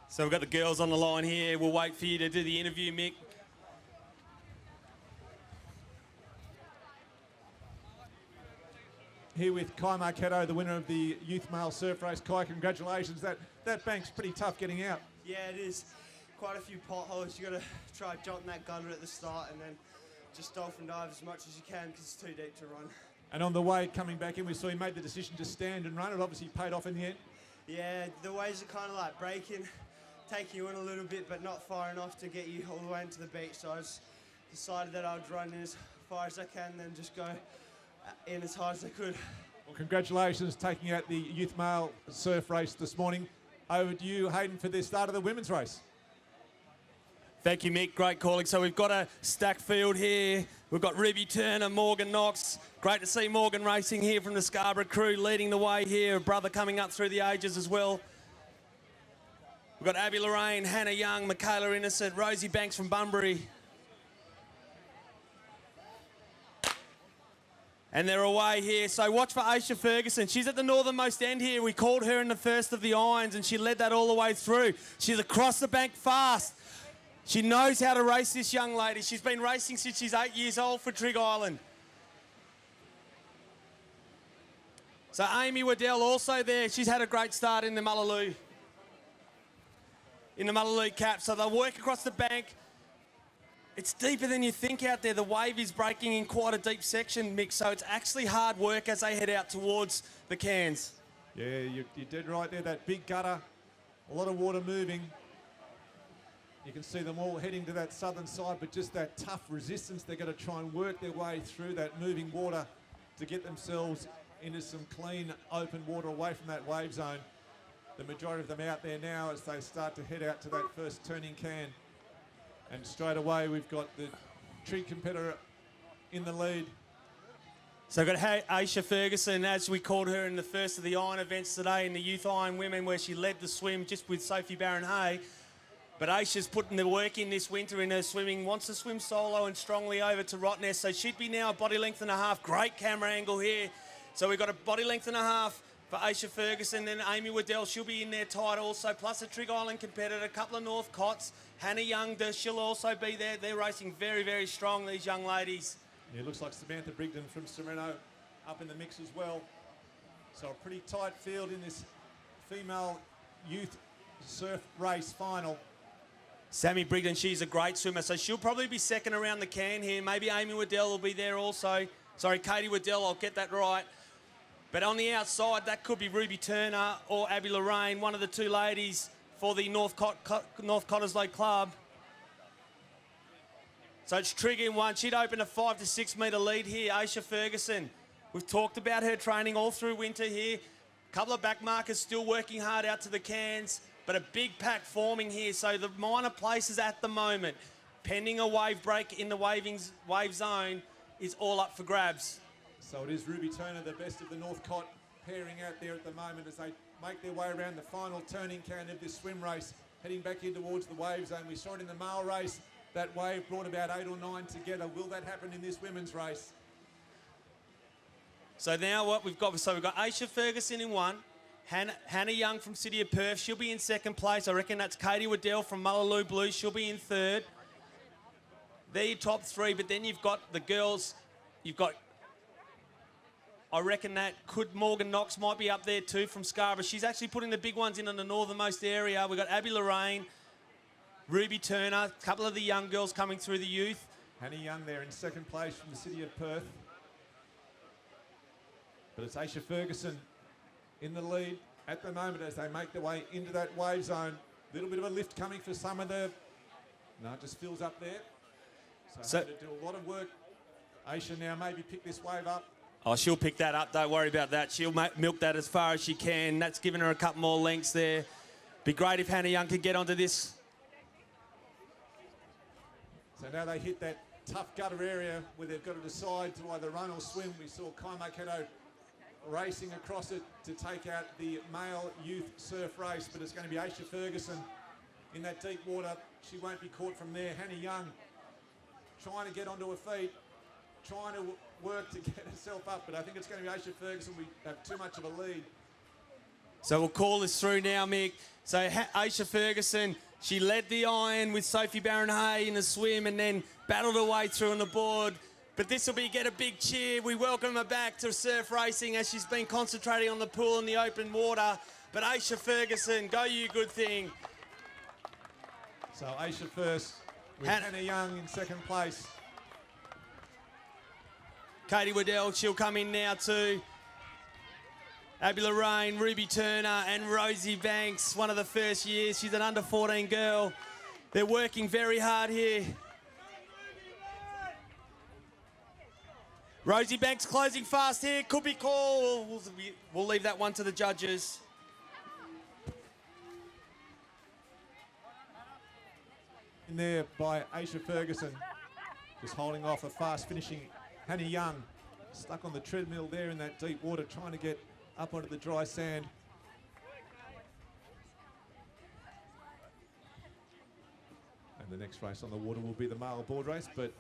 So we've got the girls on the line here. We'll wait for you to do the interview, Mick. Here with Kai Marchetto, the winner of the youth male surf race. Kai, congratulations. That bank's pretty tough getting out. Yeah, it is. Quite a few potholes. You got to try jotting that gutter at the start and then just dolphin dive as much as you can because it's too deep to run. And on the way coming back in, we saw you made the decision to stand and run. It obviously paid off in the end. Yeah, the waves are kind of like breaking, taking you in a little bit, but not far enough to get you all the way into the beach. So I just decided that I would run in as far as I can and then just go in as hard as I could. Well, congratulations taking out the youth male surf race this morning. Over to you, Hayden, for the start of the women's race. Thank you, Mick. Great calling. So we've got a stacked field here. We've got Ruby Turner, Morgan Knox. Great to see Morgan racing here from the Scarborough crew, leading the way here. A brother coming up through the ages as well. We've got Abby Lorraine, Hannah Young, Michaela Innocent, Rosie Banks from Bunbury. And they're away here. So watch for Aisha Ferguson. She's at the northernmost end here. We called her in the first of the irons and she led that all the way through. She's across the bank fast. She knows how to race, this young lady. She's been racing since she's 8 years old for Trig Island. So Amy Waddell also there. She's had a great start in the Mullaloo. In the Mullaloo cap. So they'll work across the bank. It's deeper than you think out there. The wave is breaking in quite a deep section, Mick, so it's actually hard work as they head out towards the Cairns. Yeah, you did right there. That big gutter, a lot of water moving. You can see them all heading to that southern side, but just that tough resistance. They're going to try and work their way through that moving water to get themselves into some clean, open water away from that wave zone. The majority of them out there now as they start to head out to that first turning can. And straight away, we've got the Trig competitor in the lead. So we've got Aisha Ferguson, as we called her in the first of the iron events today in the Youth Iron Women, where she led the swim just with Sophie Barron-Hay. But Aisha's putting the work in this winter in her swimming, wants to swim solo and strongly over to Rottnest. So she'd be now a body length and a half. Great camera angle here. So we've got a body length and a half for Aisha Ferguson. Then Amy Waddell, she'll be in there tight also, plus a Trig Island competitor, a couple of North Cots. Hannah Young, she'll also be there. They're racing very, very strong, these young ladies. Yeah, it looks like Samantha Brigden from Sereno up in the mix as well. So a pretty tight field in this female youth surf race final. Sammy Brigden, she's a great swimmer, so she'll probably be second around the can here. Maybe Amy Waddell will be there also. Sorry, Katie Waddell, I'll get that right. But on the outside, that could be Ruby Turner or Abby Lorraine, one of the two ladies for the North Cottesloe Club. So it's Trig in one. She'd open a 5 to 6 metre lead here. Aisha Ferguson. We've talked about her training all through winter here. A couple of back markers still working hard out to the Cairns, but a big pack forming here. So the minor places at the moment, pending a wave break in the wave zone, is all up for grabs. So it is Ruby Turner, the best of the North Cott, pairing out there at the moment as they make their way around the final turning can of this swim race, heading back in towards the wave zone. We saw it in the male race. That wave brought about 8 or 9 together. Will that happen in this women's race? So now what we've got, we've got Aisha Ferguson in one, Hannah Young from City of Perth, she'll be in second place. I reckon that's Katie Waddell from Mullaloo Blues, she'll be in third. They're your top three, but then you've got the girls, I reckon that Morgan Knox might be up there too from Scarborough. She's actually putting the big ones in the northernmost area. We've got Abby Lorraine, Ruby Turner, a couple of the young girls coming through the youth. Hannah Young there in second place from the City of Perth. But it's Aisha Ferguson in the lead at the moment as they make their way into that wave zone. A little bit of a lift coming for some of the... No, it just fills up there. So having to do a lot of work. Aisha now maybe pick this wave up. Oh, she'll pick that up. Don't worry about that. She'll milk that as far as she can. That's given her a couple more lengths there. Be great if Hannah Young could get onto this So now they hit that tough gutter area where they've got to decide to either run or swim. We saw Kai Marketo racing across it to take out the male youth surf race, but it's going to be Aisha Ferguson in that deep water. She won't be caught from there. Hannah Young trying to get onto her feet, trying to work to get herself up, but I think it's going to be Aisha Ferguson. We have too much of a lead. So we'll call this through now, Mick. So Aisha Ferguson, she led the iron with Sophie Barron-Hay in the swim and then battled her way through on the board. But this will be get a big cheer. We welcome her back to surf racing as she's been concentrating on the pool and the open water. But Aisha Ferguson, go you good thing. So Aisha first with Hannah Young in second place. Katie Waddell, she'll come in now too. Abby Lorraine, Ruby Turner and Rosie Banks, one of the first years. She's an under 14 girl. They're working very hard here. Rosie Banks closing fast here. Could be call. We'll leave that one to the judges. In there by Aisha Ferguson. Just holding off a fast finishing Hannah Young. Stuck on the treadmill there in that deep water, trying to get up onto the dry sand. And the next race on the water will be the male board race, but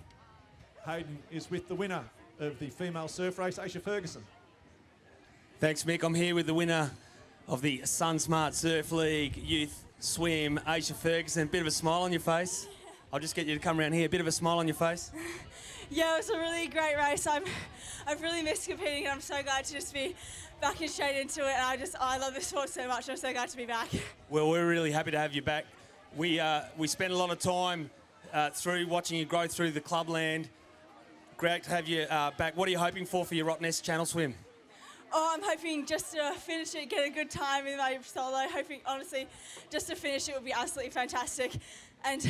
Hayden is with the winner of the female surf race, Aisha Ferguson. Thanks, Mick. I'm here with the winner of the SunSmart Surf League Youth Swim, Aisha Ferguson. Bit of a smile on your face. I'll just get you to come around here. Bit of a smile on your face. Yeah, it was a really great race. I've really missed competing, and I'm so glad to just be back and straight into it. And I love this sport so much. I'm so glad to be back. Well, we're really happy to have you back. We spent a lot of time through watching you grow through the clubland. Great to have you back. What are you hoping for your Rottnest Channel swim? Oh, I'm hoping just to finish it, get a good time in my solo. Hoping, honestly, just to finish it would be absolutely fantastic. And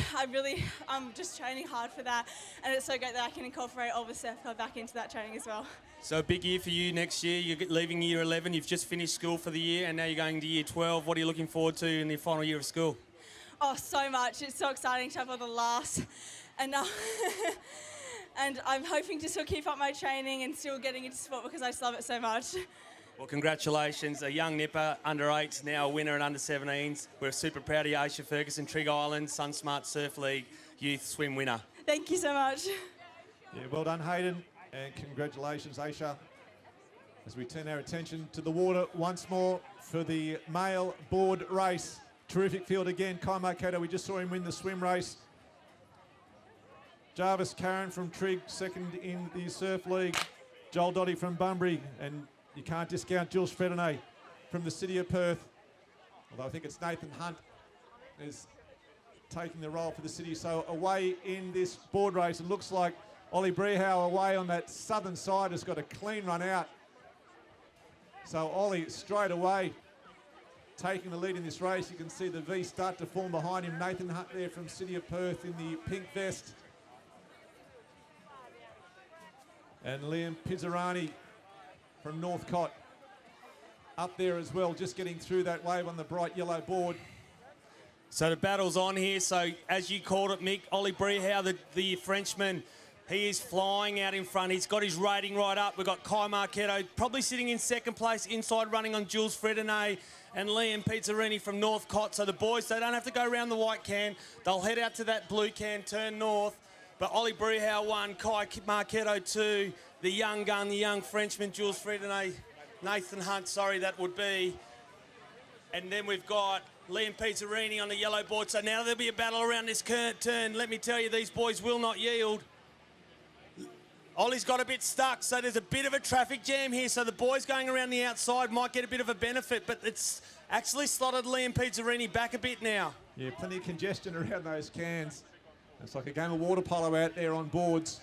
I'm just training hard for that. And it's so great that I can incorporate all the surf club back into that training as well. So a big year for you next year. You're leaving year 11. You've just finished school for the year, and now you're going to year 12. What are you looking forward to in the final year of school? Oh, so much. It's so exciting to have all the laughs. And and I'm hoping to still keep up my training and still getting into sport because I just love it so much. Well, congratulations. A young nipper, under 8s, now a winner at under 17s. We're super proud of you, Aisha Ferguson, Trig Island, SunSmart Surf League Youth Swim winner. Thank you so much. Yeah, well done, Hayden, and congratulations, Aisha. As we turn our attention to the water once more for the male board race. Terrific field again. Kai Marketo, we just saw him win the swim race. Jarvis Karen from Trig, second in the Surf League. Joel Dotty from Bunbury, and you can't discount Jules Fredonnet from the City of Perth. Although I think it's Nathan Hunt is taking the role for the city. So away in this board race, it looks like Ollie Brehow away on that southern side has got a clean run out. So Ollie straight away taking the lead in this race. You can see the V start to form behind him. Nathan Hunt there from City of Perth in the pink vest. And Liam Pizzarani from Northcott up there as well, just getting through that wave on the bright yellow board. So the battle's on here. So as you called it, Mick, Ollie Brehow, the Frenchman, he is flying out in front. He's got his rating right up. We've got Kai Marketo probably sitting in second place, inside running on Jules Fredonnet and Liam Pizzarini from Northcott. So the boys, they don't have to go around the white can. They'll head out to that blue can, turn north. But Ollie Brehow 1, Kai Marketo 2, the young gun, the young Frenchman, Jules Fredonnet, Nathan Hunt, sorry, that would be. And then we've got Liam Pizzarini on the yellow board. So now there'll be a battle around this turn. Let me tell you, these boys will not yield. Ollie's got a bit stuck, so there's a bit of a traffic jam here. So the boys going around the outside might get a bit of a benefit, but it's actually slotted Liam Pizzarini back a bit now. Yeah, plenty of congestion around those cans. It's like a game of water polo out there on boards.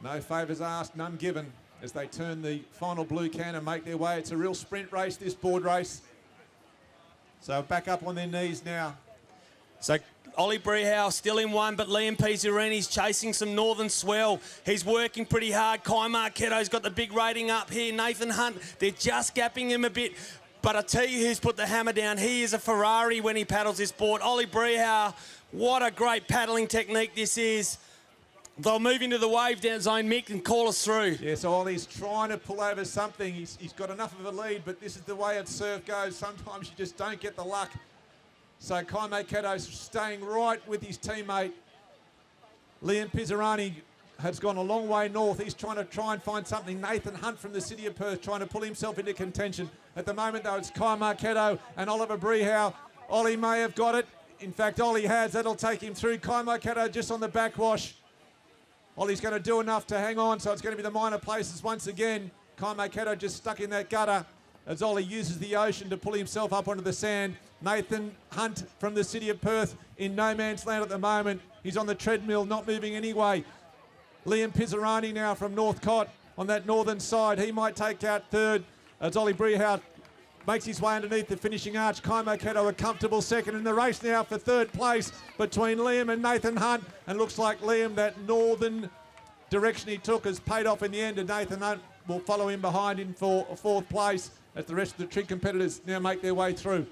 No favours asked, none given as they turn the final blue can and make their way. It's a real sprint race, this board race. So back up on their knees now. So Ollie Brehow still in one, but Liam Pizzarini's chasing some northern swell. He's working pretty hard. Kai Marketo's got the big rating up here. Nathan Hunt, they're just gapping him a bit. But I tell you who's put the hammer down. He is a Ferrari when he paddles this board. Ollie Brehau, what a great paddling technique this is. They'll move into the wave down zone, Mick, and call us through. Yes, Ollie's trying to pull over something. He's got enough of a lead, but this is the way of surf goes. Sometimes you just don't get the luck. So Kai Maketo's staying right with his teammate. Liam Pizzarani has gone a long way north. He's trying and find something. Nathan Hunt from the city of Perth trying to pull himself into contention. At the moment, though, it's Kai Marketo and Oliver Brehau. Ollie may have got it. In fact, Ollie has. That'll take him through. Kai Marketo just on the backwash. Ollie's going to do enough to hang on, so it's going to be the minor places once again. Kai Marketo just stuck in that gutter as Ollie uses the ocean to pull himself up onto the sand. Nathan Hunt from the city of Perth in no man's land at the moment. He's on the treadmill, not moving anyway. Liam Pizzarani now from Northcott on that northern side. He might take out third as Ollie Brehau makes his way underneath the finishing arch. Kai Marketo a comfortable second in the race now for third place between Liam and Nathan Hunt. And looks like Liam, that northern direction he took has paid off in the end, and Nathan Hunt will follow him behind him for fourth place as the rest of the trig competitors now make their way through.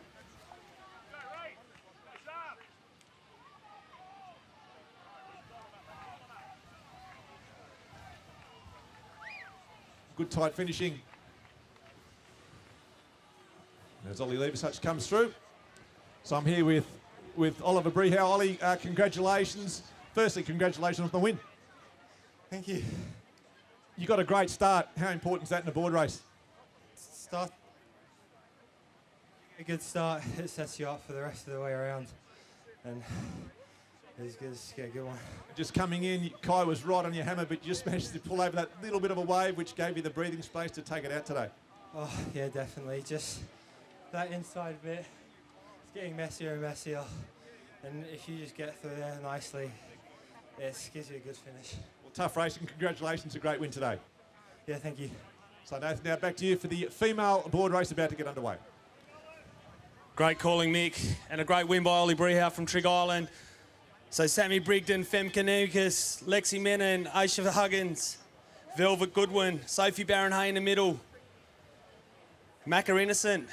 Good tight finishing as Ollie Leversuch comes through. So I'm here with Oliver Brehau. Ollie, congratulations. Firstly, congratulations on the win. Thank you. You got a great start. How important is that in a board race? Start. A good start. It sets you up for the rest of the way around. And it's good to get a good one. Just coming in, Kai was right on your hammer, but you just managed to pull over that little bit of a wave, which gave you the breathing space to take it out today. Oh, yeah, definitely. Just that inside bit, it's getting messier and messier. And if you just get through there nicely, it gives you a good finish. Well, tough racing. Congratulations. A great win today. Yeah, thank you. So, Nathan, now back to you for the female board race about to get underway. Great calling, Mick, and a great win by Ollie Brehau from Trig Island. So Sammy Brigden, Femke Nukas, Lexi Menon, Aisha Huggins, Velvet Goodwin, Sophie Barron-Hay in the middle, Macca Innocent.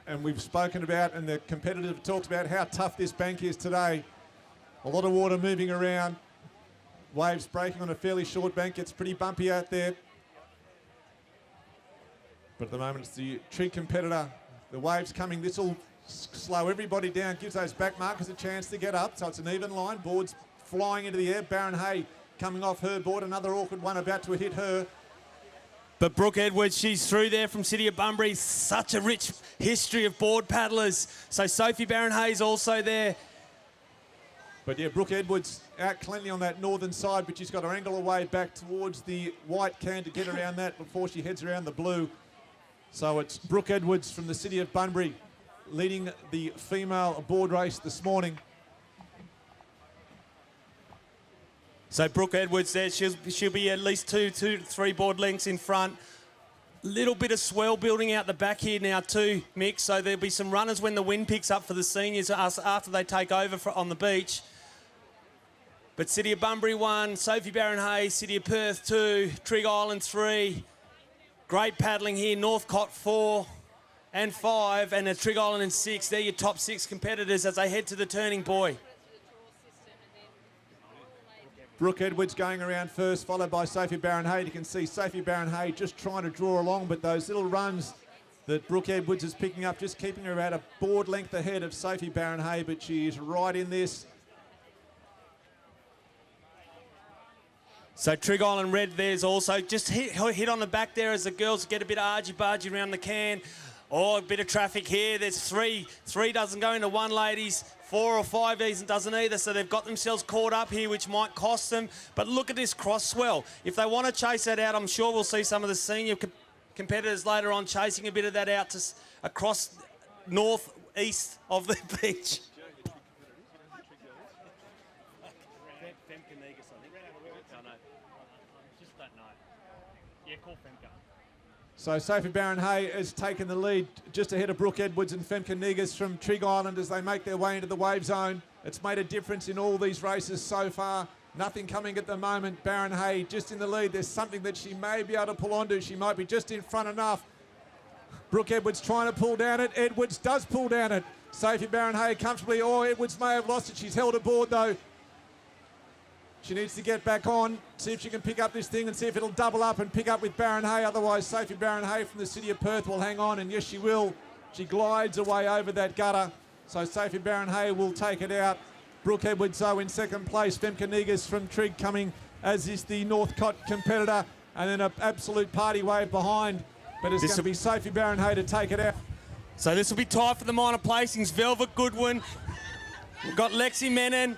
And we've spoken about, and the competitors have talked about how tough this bank is today. A lot of water moving around. Waves breaking on a fairly short bank. It's pretty bumpy out there. But at the moment, it's the trig competitor. The waves coming. This will slow everybody down, gives those back markers a chance to get up. So it's an even line. Boards flying into the air. Barron-Hay coming off her board. Another awkward one about to hit her. But Brooke Edwards, she's through there from City of Bunbury. Such a rich history of board paddlers. So Sophie Barron-Hay's also there. But yeah, Brooke Edwards out cleanly on that northern side, but she's got her angle away back towards the white can to get around that before she heads around the blue. So it's Brooke Edwards from the City of Bunbury leading the female board race this morning. So Brooke Edwards there, she'll be at least two to three board lengths in front. Little bit of swell building out the back here now too, Mick. So there'll be some runners when the wind picks up for the seniors after they take over on the beach. But City of Bunbury 1, Sophie Barron-Hay, City of Perth 2, Trig Island 3. Great paddling here, Northcott 4 and 5, and at Trig Island in 6. They're your top 6 competitors as they head to the turning buoy. Brooke Edwards going around first, followed by Sophie Barron-Hay. You can see Sophie Barron-Hay just trying to draw along, but those little runs that Brooke Edwards is picking up, just keeping her about a board length ahead of Sophie Barron-Hay, but she is right in this. So Trig Island Red there's also just hit on the back there as the girls get a bit of argy-bargy around the can. Oh, a bit of traffic here. There's three doesn't go into one, ladies. 4 or 5 doesn't either, so they've got themselves caught up here, which might cost them. But look at this cross swell. If they want to chase that out, I'm sure we'll see some of the senior competitors later on chasing a bit of that out to across north-east of the beach. So Sophie Barron-Hay has taken the lead just ahead of Brooke Edwards and Femke Negus from Trig Island as they make their way into the wave zone. It's made a difference in all these races so far. Nothing coming at the moment. Barron-Hay just in the lead. There's something that she may be able to pull onto. She might be just in front enough. Brooke Edwards trying to pull down it. Edwards does pull down it. Sophie Barron-Hay comfortably. Oh, Edwards may have lost it. She's held aboard though. She needs to get back on, see if she can pick up this thing and see if it'll double up and pick up with Barron-Hay. Otherwise, Sophie Barron-Hay from the City of Perth will hang on, and yes, she will. She glides away over that gutter. So Sophie Barron-Hay will take it out. Brooke Edwards, though, in second place. Femke Negus from Trig coming, as is the Northcott competitor. And then an absolute party wave behind. But it's going to be Sophie Barron-Hay to take it out. So this will be tight for the minor placings. Velvet Goodwin. We've got Lexi Menon.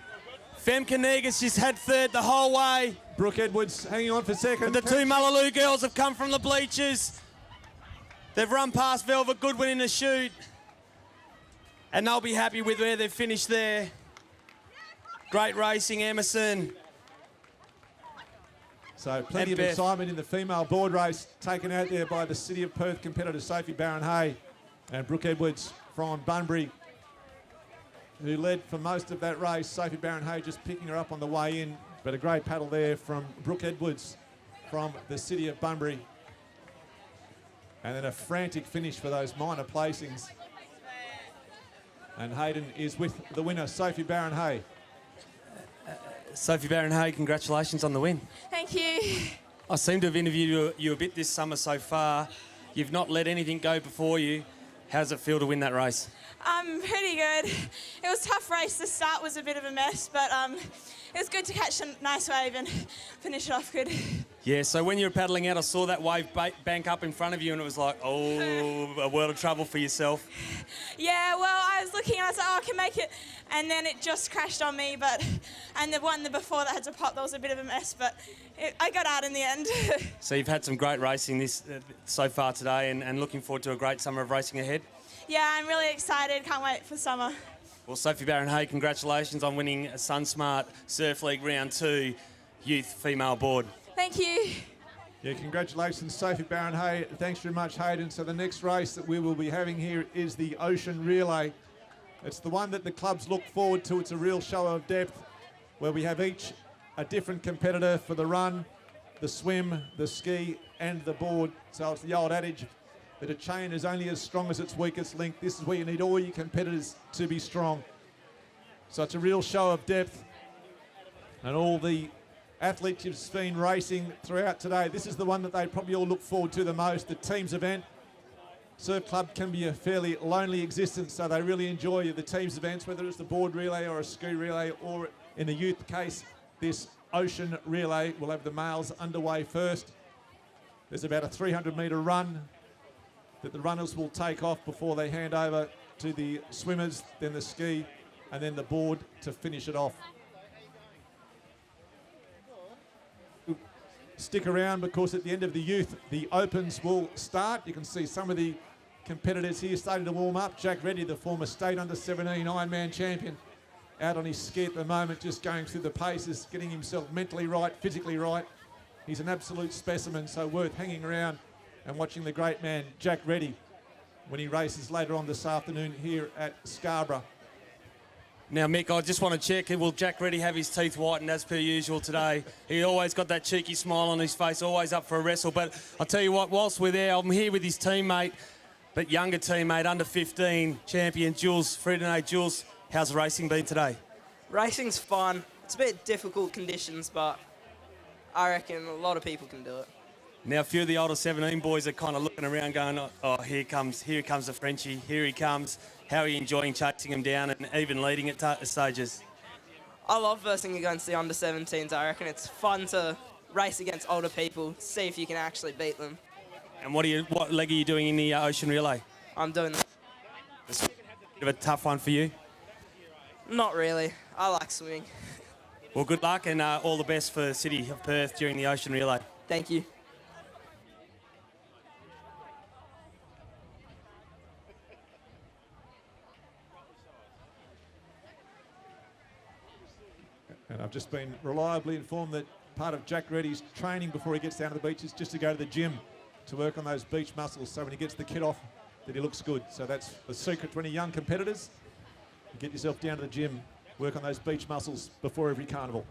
Femke Negus just had third the whole way. Brooke Edwards hanging on for second. But the two Mullaloo girls have come from the bleachers. They've run past Velvet Goodwin in the chute. And they'll be happy with where they've finished there. Great racing, Emerson. So plenty of excitement in the female board race, taken out there by the City of Perth competitor Sophie Barron-Hay and Brooke Edwards from Bunbury, who led for most of that race. Sophie Barron-Hay just picking her up on the way in, but a great paddle there from Brooke Edwards from the City of Bunbury. And then a frantic finish for those minor placings. And Hayden is with the winner, Sophie Barron-Hay. Sophie Barron-Hay, congratulations on the win. Thank you. I seem to have interviewed you a bit this summer so far. You've not let anything go before you. How does it feel to win that race? Pretty good. It was a tough race. The start was a bit of a mess, but it was good to catch a nice wave and finish it off good. Yeah, so when you were paddling out, I saw that wave bank up in front of you and it was like, oh, a world of trouble for yourself. Yeah, well, I was looking and I was like, oh, I can make it. And then it just crashed on me, and the one before that had to pop, that was a bit of a mess, but I got out in the end. So you've had some great racing so far today and looking forward to a great summer of racing ahead? Yeah, I'm really excited. Can't wait for summer. Well, Sophie Barron-Hay, congratulations on winning a SunSmart Surf League Round 2 Youth Female Board. Thank you. Yeah, congratulations, Sophie Barron-Hay. Thanks very much, Hayden. So the next race that we will be having here is the Ocean Relay. It's the one that the clubs look forward to. It's a real show of depth where we have each a different competitor for the run, the swim, the ski, and the board. So it's the old adage that a chain is only as strong as its weakest link. This is where you need all your competitors to be strong. So it's a real show of depth. And all the athletes you've been racing throughout today, this is the one that they probably all look forward to the most, the teams event. Surf Club can be a fairly lonely existence, so they really enjoy the teams events, whether it's the board relay or a ski relay, or in the youth case, this Ocean Relay. We'll have the males underway first. There's about a 300-metre run that the runners will take off before they hand over to the swimmers, then the ski, and then the board to finish it off. Stick around because at the end of the youth, the opens will start. You can see some of the competitors here starting to warm up. Jack Reddy, the former state under-17 Ironman champion, out on his ski at the moment, just going through the paces, getting himself mentally right, physically right. He's an absolute specimen, so worth hanging around and watching the great man, Jack Reddy, when he races later on this afternoon here at Scarborough. Now, Mick, I just want to check, will Jack Reddy have his teeth whitened as per usual today? He always got that cheeky smile on his face, always up for a wrestle. But I'll tell you what, whilst we're there, I'm here with his teammate, but younger teammate, under 15 champion, Jules Friedenay. Jules, how's the racing been today? Racing's fun. It's a bit difficult conditions, but I reckon a lot of people can do it. Now, a few of the older 17 boys are kind of looking around going, oh, here comes the Frenchie, here he comes. How are you enjoying chasing him down and even leading at stages? I love versing against the under-17s. I reckon it's fun to race against older people, see if you can actually beat them. And what leg are you doing in the Ocean Relay? I'm doing that. It's a bit of a tough one for you? Not really. I like swimming. Well, good luck and all the best for the City of Perth during the Ocean Relay. Thank you. And I've just been reliably informed that part of Jack Reddy's training before he gets down to the beach is just to go to the gym. to work on those beach muscles so when he gets the kit off that he looks good. So that's the secret to any young competitors. Get yourself down to the gym, work on those beach muscles before every carnival.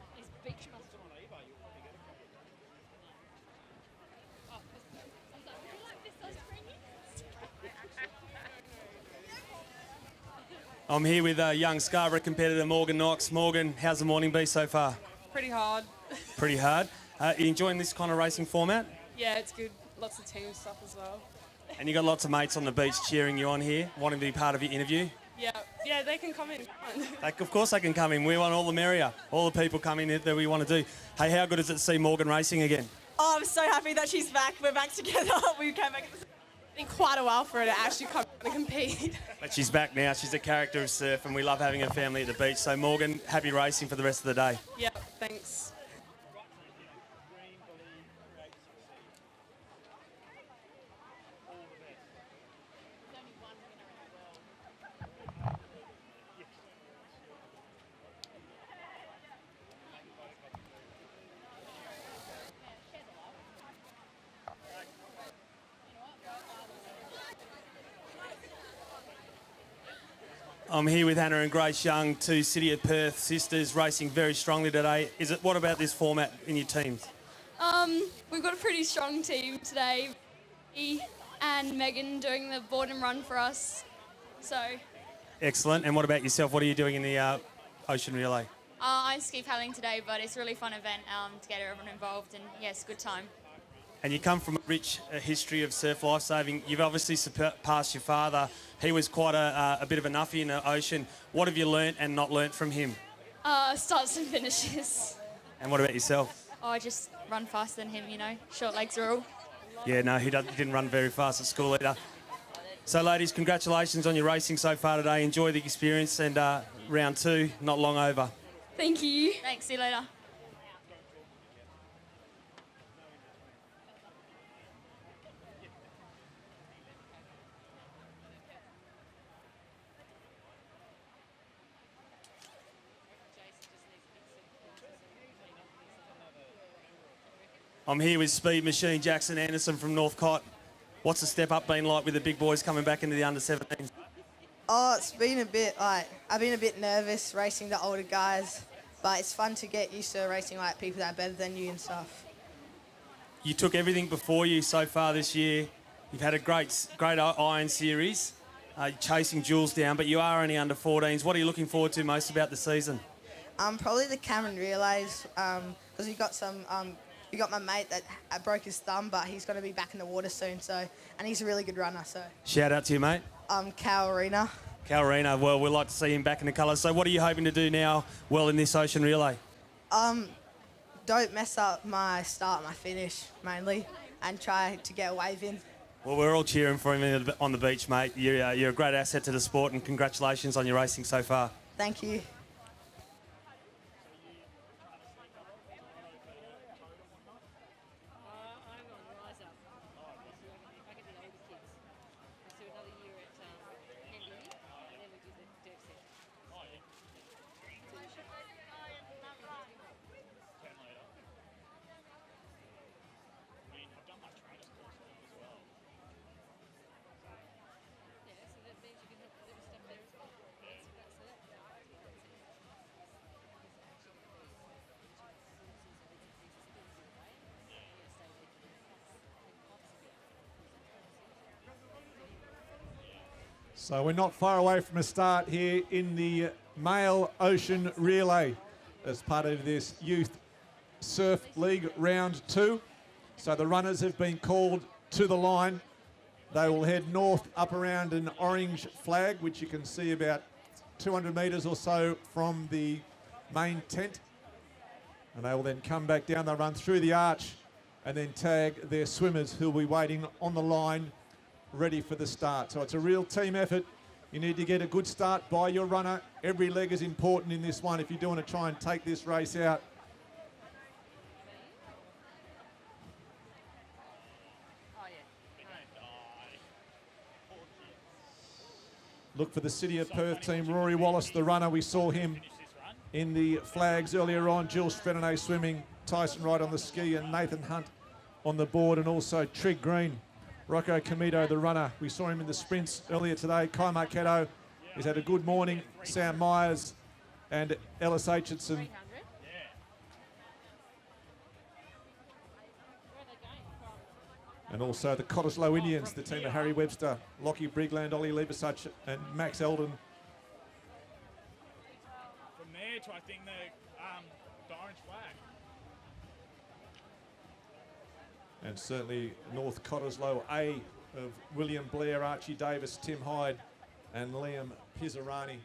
I'm here with young Scarborough competitor Morgan Knox. Morgan, how's the morning been so far? Pretty hard. Pretty hard. You enjoying this kind of racing format? Yeah, it's good. Lots of team stuff as well. And you got lots of mates on the beach cheering you on here, wanting to be part of your interview? Yeah, they can come in. Of course they can come in. We want all the merrier. All the people come in that we want to do. Hey, how good is it to see Morgan racing again? Oh, I'm so happy that she's back. We're back together. We came back. It's been quite a while for her to actually come and compete. But she's back now. She's a character of surf and we love having her family at the beach. So Morgan, happy racing for the rest of the day. Yeah, thanks. I'm here with Hannah and Grace Young, two City of Perth sisters racing very strongly today. What about this format in your teams? We've got a pretty strong team today. E and Megan doing the board and run for us. So. Excellent. And what about yourself? What are you doing in the Ocean Relay? I ski paddling today, but it's a really fun event to get everyone involved, and yes, good time. And you come from a rich history of surf lifesaving. You've obviously surpassed your father. He was quite a bit of a nuffy in the ocean. What have you learnt and not learnt from him? Starts and finishes. And what about yourself? Oh, I just run faster than him, you know. Short legs rule. Yeah, no, he didn't run very fast at school either. So, ladies, congratulations on your racing so far today. Enjoy the experience, and round 2, not long over. Thank you. Thanks, see you later. I'm here with Speed Machine Jackson Anderson from Northcott. What's the step up been like with the big boys coming back into the under-17s? Oh, it's been a bit like, I've been a bit nervous racing the older guys, but it's fun to get used to racing like people that are better than you and stuff. You took everything before you so far this year. You've had a great Iron Series, chasing Jules down, but you are only under 14s. What are you looking forward to most about the season? Probably the Cameron Relays, because we got my mate that broke his thumb, but he's going to be back in the water soon. So, and he's a really good runner. So. Shout out to you, mate. Cal Arena. Cal Arena. Well, we'd like to see him back in the colours. So, what are you hoping to do now? Well, in this Ocean Relay. Don't mess up my start, my finish mainly, and try to get a wave in. Well, we're all cheering for him on the beach, mate. You're a great asset to the sport, and congratulations on your racing so far. Thank you. So we're not far away from a start here in the male Ocean Relay as part of this Youth Surf League round 2. So the runners have been called to the line. They will head north up around an orange flag, which you can see about 200 metres or so from the main tent. And they will then come back down. They'll run through the arch and then tag their swimmers who will be waiting on the line ready for the start. So it's a real team effort. You need to get a good start by your runner. Every leg is important in this one if you do want to try and take this race out. Look for the City of Perth team. Rory Wallace, the runner. We saw him in the flags earlier on. Jill Strenonay swimming. Tyson Wright on the ski and Nathan Hunt on the board, and also Trig Green. Rocco Comito, the runner. We saw him in the sprints earlier today. Kai Marketo has had a good morning. Sam Myers and Ellis Aitchison. And also the Cottesloe Indians, the team of Harry Webster, Lockie Brigland, Ollie Liebersuch and Max Eldon. From there to, I think, the orange flag. And certainly North Cottesloe A of William Blair, Archie Davis, Tim Hyde and Liam Pizzarani.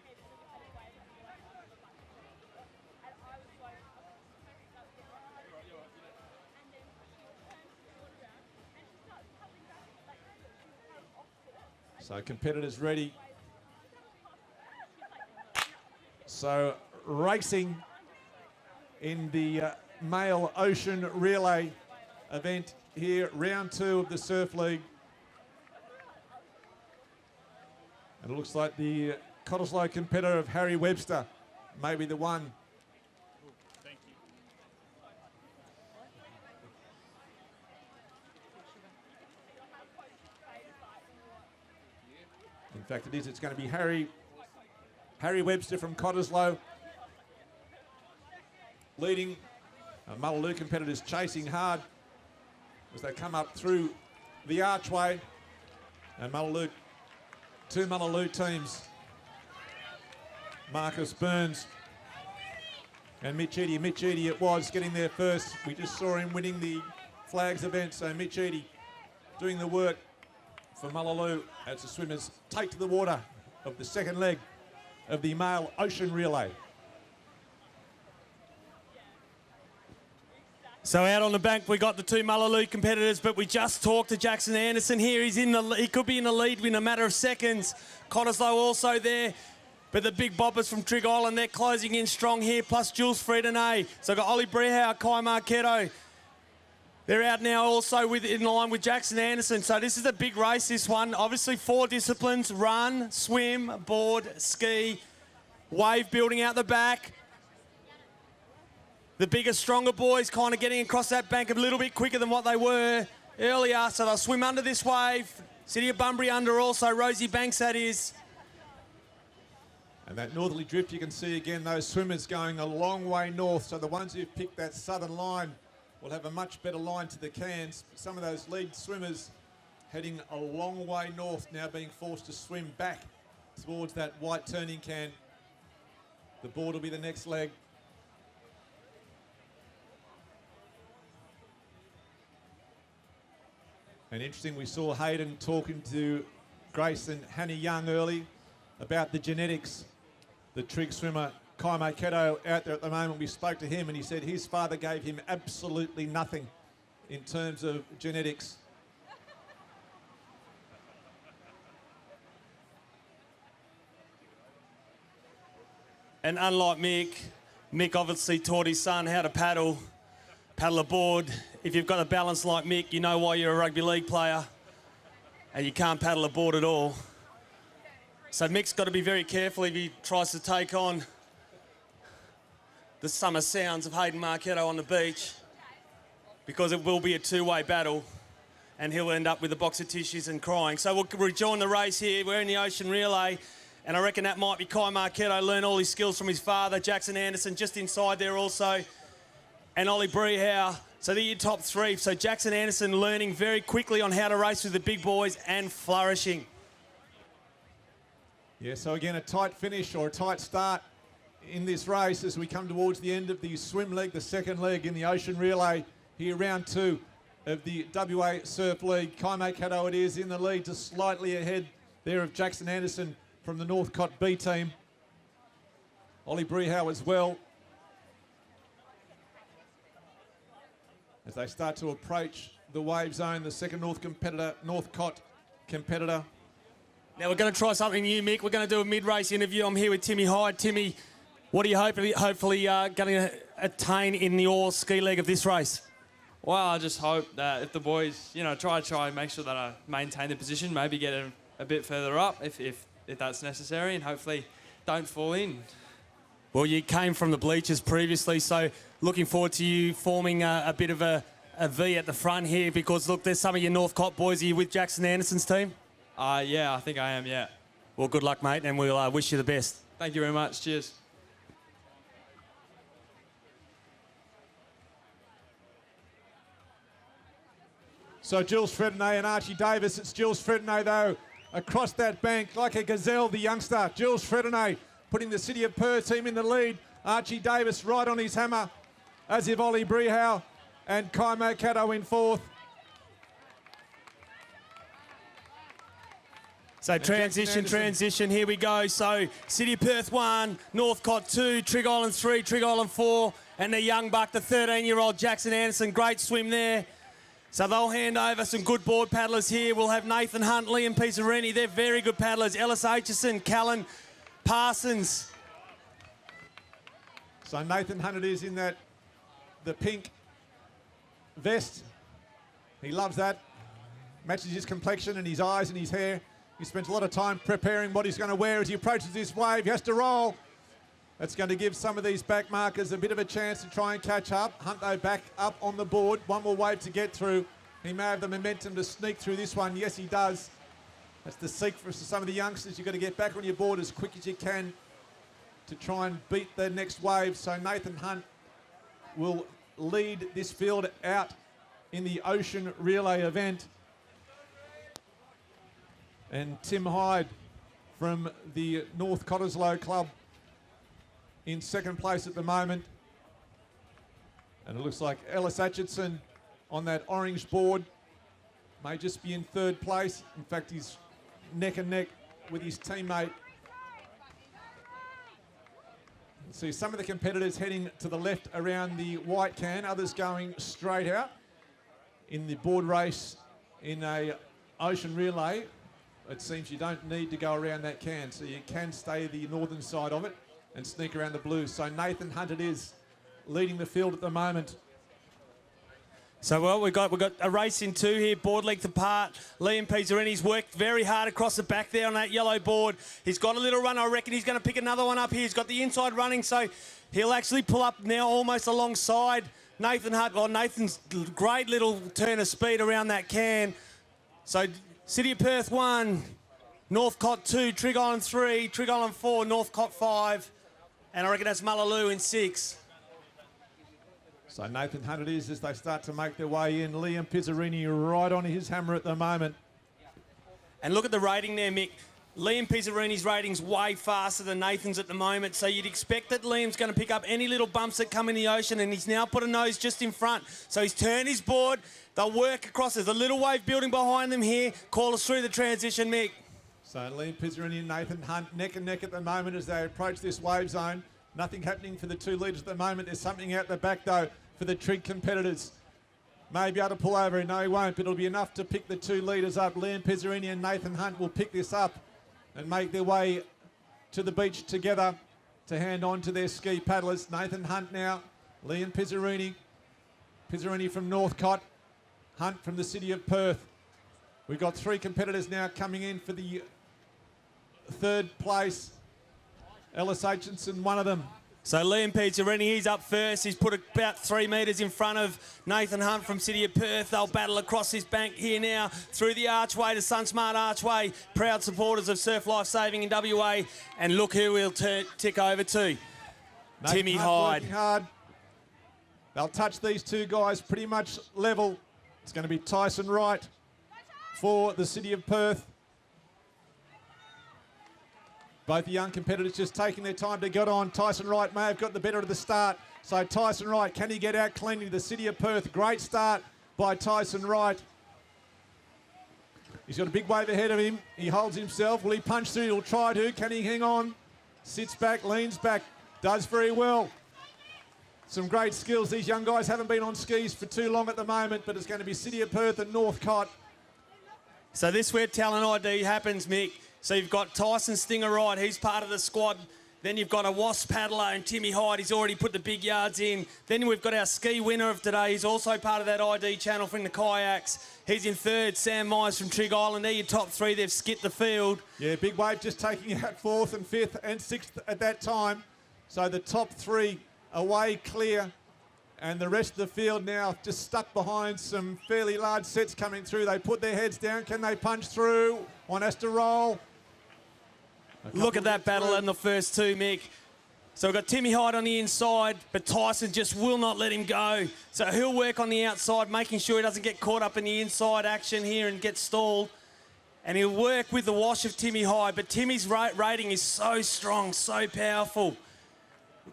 So competitors ready. So racing in the male ocean relay event here, round 2 of the Surf League. And it looks like the Cottesloe competitor of Harry Webster may be the one. Thank you. In fact, it is. It's going to be Harry Webster from Cottesloe leading. Mullaloo competitors chasing hard as they come up through the archway. And Mullaloo, 2 Mullaloo teams. Marcus Burns and Mitch Eadie. Mitch Eadie it was getting there first. We just saw him winning the flags event. So Mitch Eadie doing the work for Mullaloo as the swimmers take to the water of the second leg of the male ocean relay. So out on the bank, we got the 2 Mullaloo competitors, but we just talked to Jackson Anderson here. He could be in the lead in a matter of seconds. Cottesloe also there, but the big boppers from Trig Island, they're closing in strong here, plus Jules Friedenet. So got Ollie Brehauer, Kai Marketo. They're out now also in line with Jackson Anderson. So this is a big race, this one. Obviously 4 disciplines: run, swim, board, ski, wave building out the back. The bigger, stronger boys kind of getting across that bank a little bit quicker than what they were earlier. So they'll swim under this wave. City of Bunbury under also, Rosie Banks that is. And that northerly drift, you can see again those swimmers going a long way north. So the ones who've picked that southern line will have a much better line to the cans. Some of those lead swimmers heading a long way north, now being forced to swim back towards that white turning can. The board will be the next leg. And interesting, we saw Hayden talking to Grace and Hannah Young early about the genetics. The trig swimmer Kai Marketo out there at the moment, we spoke to him and he said his father gave him absolutely nothing in terms of genetics. And unlike Mick obviously taught his son how to paddle a board. If you've got a balance like Mick, you know why you're a rugby league player and you can't paddle a board at all. So Mick's got to be very careful if he tries to take on the summer sounds of Hayden Marketo on the beach, because it will be a 2-way battle and he'll end up with a box of tissues and crying. So we'll rejoin the race here. We're in the ocean relay, and I reckon that might be Kai Marketo, learn all his skills from his father, Jackson Anderson, just inside there also, and Ollie Brehauer. So they're your top 3. So Jackson Anderson learning very quickly on how to race with the big boys and flourishing. Yeah, so again, a tight finish or a tight start in this race as we come towards the end of the swim leg, the second leg in the ocean relay here, round 2 of the WA Surf League. Kai Marketo it is in the lead, just slightly ahead there of Jackson Anderson from the Northcott B team. Ollie Brehauer as well. As they start to approach the wave zone, the second Northcott competitor. Now we're going to try something new, Mick. We're going to do a mid-race interview. I'm here with Timmy Hyde. Timmy, what are you hopefully going to attain in the all ski leg of this race? Well, I just hope that if the boys, try and make sure that I maintain the position, maybe get a bit further up if that's necessary, and hopefully don't fall in. Well, you came from the bleachers previously, so looking forward to you forming a bit of a a V at the front here because, look, there's some of your Northcott boys. Are you with Jackson Anderson's team? Yeah, I think I am, yeah. Well, good luck, mate, and we'll wish you the best. Thank you very much. Cheers. So Jules Fredonay and Archie Davis. It's Jules Fredonay, though, across that bank like a gazelle, the youngster. Jules Fredonay putting the City of Perth team in the lead. Archie Davis right on his hammer, as if Ollie Brehau and Kai Mocato in fourth. So transition, here we go. So City of Perth 1, Northcott 2, Trig Island 3, Trig Island 4, and the young buck, the 13-year-old Jackson Anderson. Great swim there. So they'll hand over some good board paddlers here. We'll have Nathan Hunt, Liam Pizzarini. They're very good paddlers. Ellis Aitchison, Callan Parsons. So Nathan Hunt is in the pink vest. He loves that. Matches his complexion and his eyes and his hair. He spent a lot of time preparing what he's going to wear as he approaches this wave. He has to roll. That's going to give some of these back markers a bit of a chance to try and catch up. Hunt, though, back up on the board. One more wave to get through. He may have the momentum to sneak through this one. Yes, he does. That's the secret for some of the youngsters. You've got to get back on your board as quick as you can to try and beat the next wave. So Nathan Hunt will lead this field out in the Ocean Relay event. And Tim Hyde from the North Cottesloe Club in second place at the moment. And it looks like Ellis Atchison on that orange board may just be in third place. In fact, he's neck and neck with his teammate. See some of the competitors heading to the left around the white can, others going straight out in the board race in a Ocean Relay. It seems you don't need to go around that can, so you can stay the northern side of it and sneak around the blue. So Nathan Hunt it is, leading the field at the moment. So, well, we've got a race in two here, board length apart. Liam Pizzarini's worked very hard across the back there on that yellow board. He's got a little run. I reckon he's going to pick another one up here. He's got the inside running, so he'll actually pull up now almost alongside Nathan Hunt. Well, Nathan's great little turn of speed around that can. So City of Perth 1, Northcott 2, Trig Island 3, Trig Island 4, Northcott 5, and I reckon that's Mullaloo in 6. So Nathan Hunt it is as they start to make their way in. Liam Pizzarini right on his hammer at the moment. And look at the rating there, Mick. Liam Pizzarini's rating's way faster than Nathan's at the moment, so you'd expect that Liam's going to pick up any little bumps that come in the ocean, and he's now put a nose just in front. So he's turned his board. They'll work across. There's a little wave building behind them here. Call us through the transition, Mick. So Liam Pizzarini and Nathan Hunt neck and neck at the moment as they approach this wave zone. Nothing happening for the two leaders at the moment. There's something out the back, though, for the Trig competitors. May be able to pull over. No, he won't, but it'll be enough to pick the two leaders up. Liam Pizzarini and Nathan Hunt will pick this up and make their way to the beach together to hand on to their ski paddlers. Nathan Hunt now, Liam Pizzarini. Pizzarini from Northcott, Hunt from the City of Perth. We've got three competitors now coming in for the third place. Ellis Aitchison, one of them. So Liam Pizzarini, he's up first. He's put about 3 metres in front of Nathan Hunt from City of Perth. They'll battle across this bank here now through the archway to SunSmart Archway. Proud supporters of Surf Life Saving in WA. And look who we'll tick over to. Timmy Hyde. Hard. They'll touch these two guys pretty much level. It's going to be Tyson Wright for the City of Perth. Both the young competitors just taking their time to get on. Tyson Wright may have got the better of the start. So Tyson Wright, can he get out cleanly to the City of Perth? Great start by Tyson Wright. He's got a big wave ahead of him. He holds himself. Will he punch through? He'll try to. Can he hang on? Sits back, leans back, does very well. Some great skills. These young guys haven't been on skis for too long at the moment, but it's going to be City of Perth and Northcott. So this is where talent ID happens, Mick. So you've got Tyson Stinger Wright, he's part of the squad. Then you've got a Wasp paddler and Timmy Hyde, he's already put the big yards in. Then we've got our ski winner of today, he's also part of that ID channel from the kayaks. He's in third, Sam Myers from Trig Island. They're your top three, they've skipped the field. Yeah, big wave just taking out fourth and fifth and sixth at that time. So the top three away clear And the rest of the field now just stuck behind some fairly large sets coming through. They put their heads down. Can they punch through? One has to roll. Look at that battle in the first two, Mick. So we've got Timmy Hyde on the inside, but Tyson just will not let him go. So he'll work on the outside, making sure he doesn't get caught up in the inside action here and get stalled. And he'll work with the wash of Timmy Hyde, but Timmy's rating is so strong, so powerful.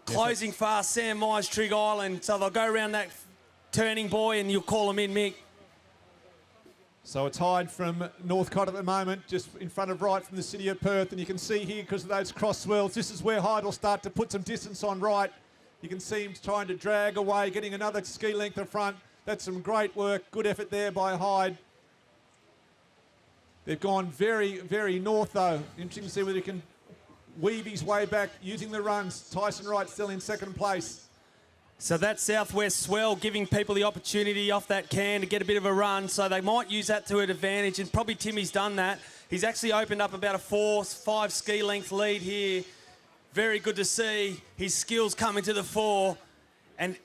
Closing fast, Sam Myers, Trig Island. So they'll go around that turning buoy and you'll call them in, Mick. So it's Hyde from Northcott at the moment, just in front of Wright from the City of Perth. And you can see here, because of those cross swirls, this is where Hyde will start to put some distance on Wright. You can see him trying to drag away, getting another ski length in front. That's some great work, good effort there by Hyde. They've gone very, very north, though. Interesting to see whether he can weave his way back using the runs. Tyson Wright still in second place. So that southwest swell giving people the opportunity off that can to get a bit of a run. So they might use that to an advantage, and probably Timmy's done that. He's actually opened up about a 4-5 ski length lead here. Very good to see his skills coming to the fore. And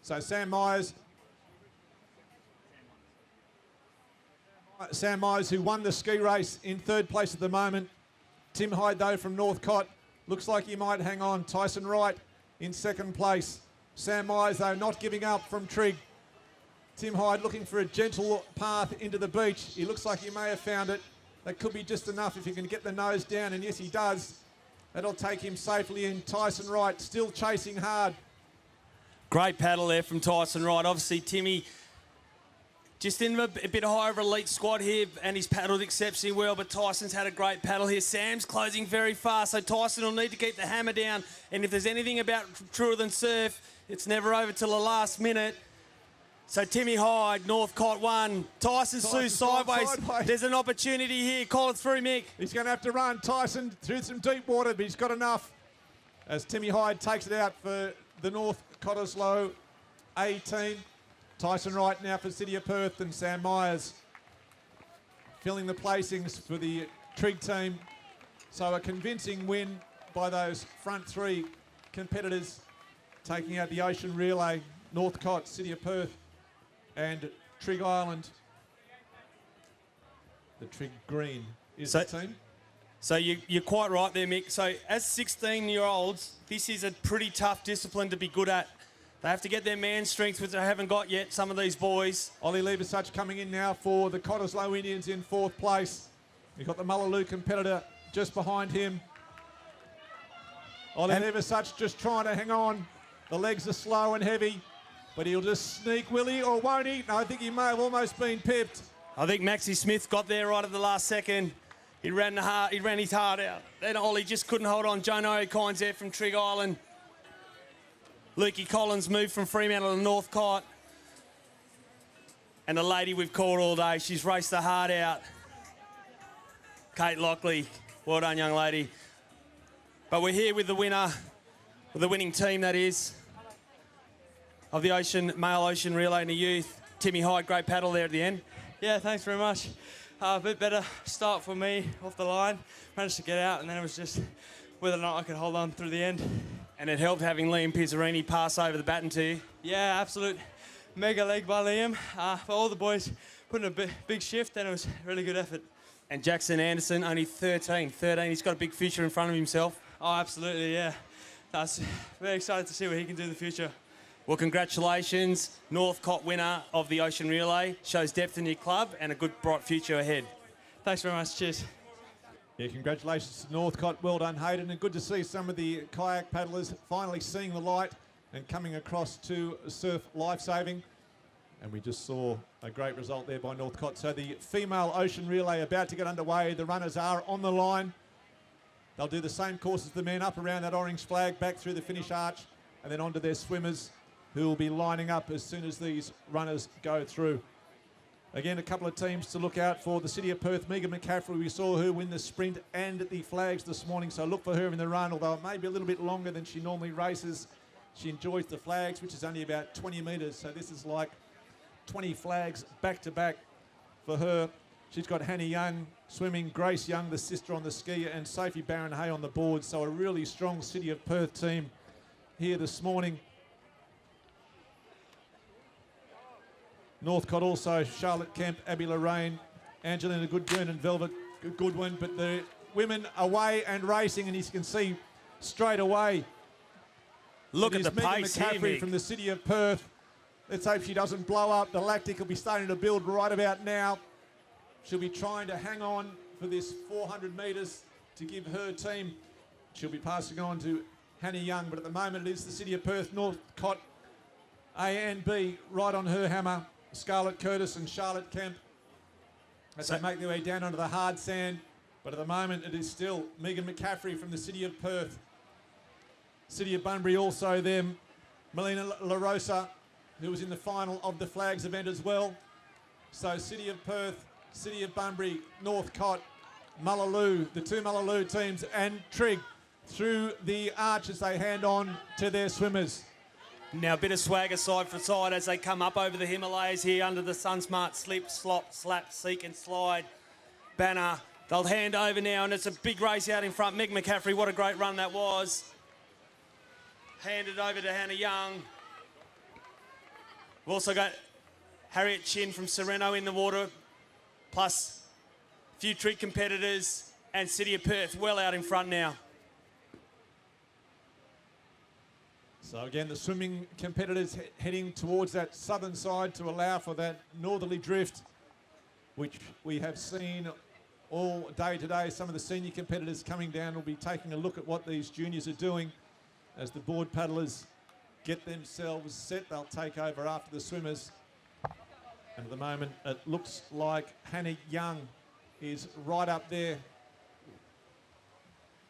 So Sam Myers, who won the ski race, in third place at the moment. Tim Hyde, though, from Northcott, looks like he might hang on. Tyson Wright in second place. Sam Myers, though, not giving up from Trig. Tim Hyde looking for a gentle path into the beach. He looks like he may have found it. That could be just enough if he can get the nose down, and yes, he does. That'll take him safely in. Tyson Wright still chasing hard. great paddle there from Tyson Wright. Obviously, Timmy just in a bit higher of an elite squad here, and he's paddled exceptionally well, but Tyson's had a great paddle here. Sam's closing very fast, so Tyson will need to keep the hammer down. And if there's anything about truer than surf, it's never over till the last minute. So Timmy Hyde, Northcott 1. Tyson Sue sideways. There's an opportunity here. Call it through, Mick. He's going to have to run. Tyson through some deep water, but he's got enough. As Timmy Hyde takes it out for the North Cottesloe A team. Tyson Wright now for City of Perth, and Sam Myers filling the placings for the Trig team. So a convincing win by those front three competitors, taking out the Ocean Relay, Northcott, City of Perth, and Trig Island. The Trig Green is the team. So you're quite right there, Mick. So as 16-year-olds, this is a pretty tough discipline to be good at. They have to get their man strength, which they haven't got yet, some of these boys. Ollie Leversuch coming in now for the Cottesloe Indians in fourth place. You've got the Mullaloo competitor just behind him. Ollie Leversuch just trying to hang on. The legs are slow and heavy, but he'll just sneak, will he, or won't he? No, I think he may have almost been pipped. I think Maxie Smith got there right at the last second. He ran his heart out. Then Ollie just couldn't hold on. Jonah O'Kine's there from Trig Island. Lukey Collins moved from Fremantle to Northcott. And the lady we've called all day, she's raced her heart out. Kate Lockley, well done, young lady. But we're here with the winner, with the winning team, that is, of the male ocean relay in the youth. Timmy Hyde, great paddle there at the end. Yeah, thanks very much. A bit better start for me off the line. Managed to get out, and then it was just whether or not I could hold on through the end. And it helped having Liam Pizzarini pass over the baton to you. Yeah, absolute mega leg by Liam. For all the boys putting a big shift, and it was a really good effort. And Jackson Anderson, only 13. He's got a big future in front of himself. Oh, absolutely, yeah. That's very excited to see what he can do in the future. Well, congratulations, Northcott winner of the Ocean Relay. Shows depth in your club and a good, bright future ahead. Thanks very much. Cheers. Yeah, congratulations to Northcott. Well done, Hayden. And good to see some of the kayak paddlers finally seeing the light and coming across to surf lifesaving. And we just saw a great result there by Northcott. So the female Ocean Relay about to get underway. The runners are on the line. They'll do the same course as the men, up around that orange flag, back through the finish arch, and then onto their swimmers, who will be lining up as soon as these runners go through. Again, a couple of teams to look out for. The City of Perth, Megan McCaffrey, we saw her win the sprint and the flags this morning, so look for her in the run, although it may be a little bit longer than she normally races. She enjoys the flags, which is only about 20 metres, so this is like 20 flags back to back for her. She's got Hannah Young swimming. Grace Young, the sister, on the ski, and Sophie Barron-Hay on the board. So a really strong City of Perth team here this morning. Northcott also, Charlotte Kemp, Abby Lorraine, Angelina Goodburn and Velvet Goodwin. But the women away and racing, and you can see straight away. Look at the Megan pace McCaffrey here, Mick. from the City of Perth. Let's hope she doesn't blow up. The lactic will be starting to build right about now. She'll be trying to hang on for this 400 metres to give her team. She'll be passing on to Hannah Young, but at the moment it is the City of Perth, Northcott A and B right on her hammer. Scarlett Curtis and Charlotte Kemp as they make their way down onto the hard sand. But at the moment it is still Megan McCaffrey from the City of Perth. City of Bunbury also them. Melina La Rosa, who was in the final of the flags event as well. So City of Perth, City of Bunbury, Northcott, Mullaloo, the two Mullaloo teams, and Trigg through the arch as they hand on to their swimmers. Now a bit of swagger side for side as they come up over the Himalayas here under the SunSmart slip, slop, slap, seek and slide banner. They'll hand over now, and it's a big race out in front. Meg McCaffrey, what a great run that was. Handed over to Hannah Young. We've also got Harriet Chin from Sorrento in the water, plus a few Trigg competitors, and City of Perth well out in front now. So again, the swimming competitors heading towards that southern side to allow for that northerly drift, which we have seen all day today. Some of the senior competitors coming down will be taking a look at what these juniors are doing as the board paddlers get themselves set. They'll take over after the swimmers. And at the moment, it looks like Hannah Young is right up there.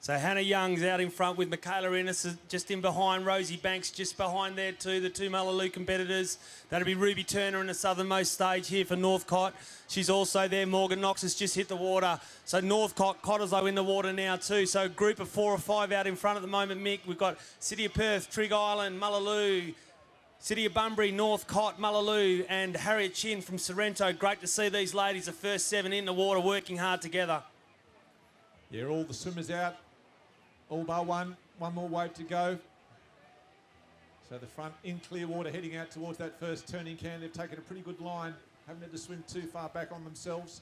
So Hannah Young's out in front with Michaela Innes just in behind. Rosie Banks just behind there too, the two Mullaloo competitors. That'll be Ruby Turner in the southernmost stage here for Northcott. She's also there. Morgan Knox has just hit the water. So Northcott, Cottesloe in the water now too. So a group of 4 or 5 out in front at the moment, Mick. We've got City of Perth, Trigg Island, Mullaloo, City of Bunbury, Northcott, Mullaloo and Harriet Chin from Sorrento. Great to see these ladies, the first 7 in the water, working hard together. Yeah, all the swimmers out. All bar one more wave to go. So the front in clear water heading out towards that first turning can. They've taken a pretty good line. Haven't had to swim too far back on themselves,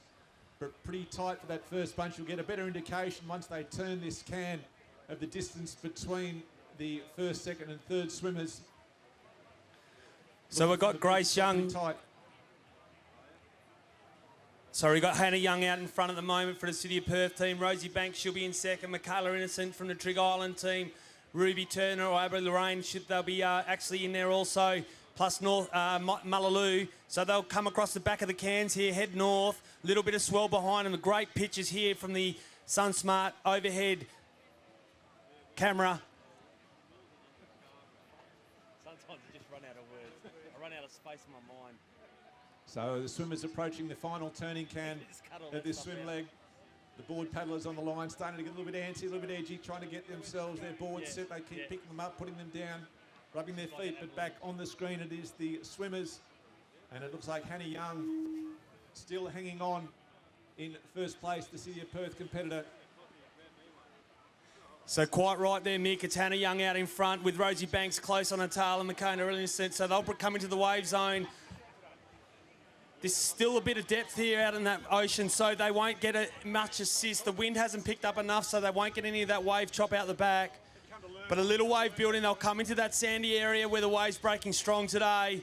but pretty tight for that first bunch. You'll get a better indication once they turn this can of the distance between the first, second and third swimmers. So we've got Grace Young. So we've got Hannah Young out in front at the moment for the City of Perth team. Rosie Banks, she'll be in second. Michaela Innocent from the Trigg Island team. Ruby Turner or Abby Lorraine, they'll be actually in there also. Plus Mullaloo. So they'll come across the back of the cans here, head north. A little bit of swell behind them. The great pictures here from the SunSmart overhead camera. Sometimes I just run out of words. I run out of space in my mind. So the swimmers approaching the final turning can of this swim leg. The board paddlers on the line starting to get a little bit antsy, a little bit edgy, trying to get themselves, their boards set. They keep picking them up, putting them down, rubbing their feet, but back on the screen it is the swimmers. And it looks like Hannah Young still hanging on in first place, the City of Perth competitor. So quite right there, Mick. It's Hannah Young out in front with Rosie Banks close on her tail and Michaela Innocent. So they'll come into the wave zone. There's still a bit of depth here out in that ocean, so they won't get much assist. The wind hasn't picked up enough, so they won't get any of that wave chop out the back. But a little wave building, they'll come into that sandy area where the wave's breaking strong today.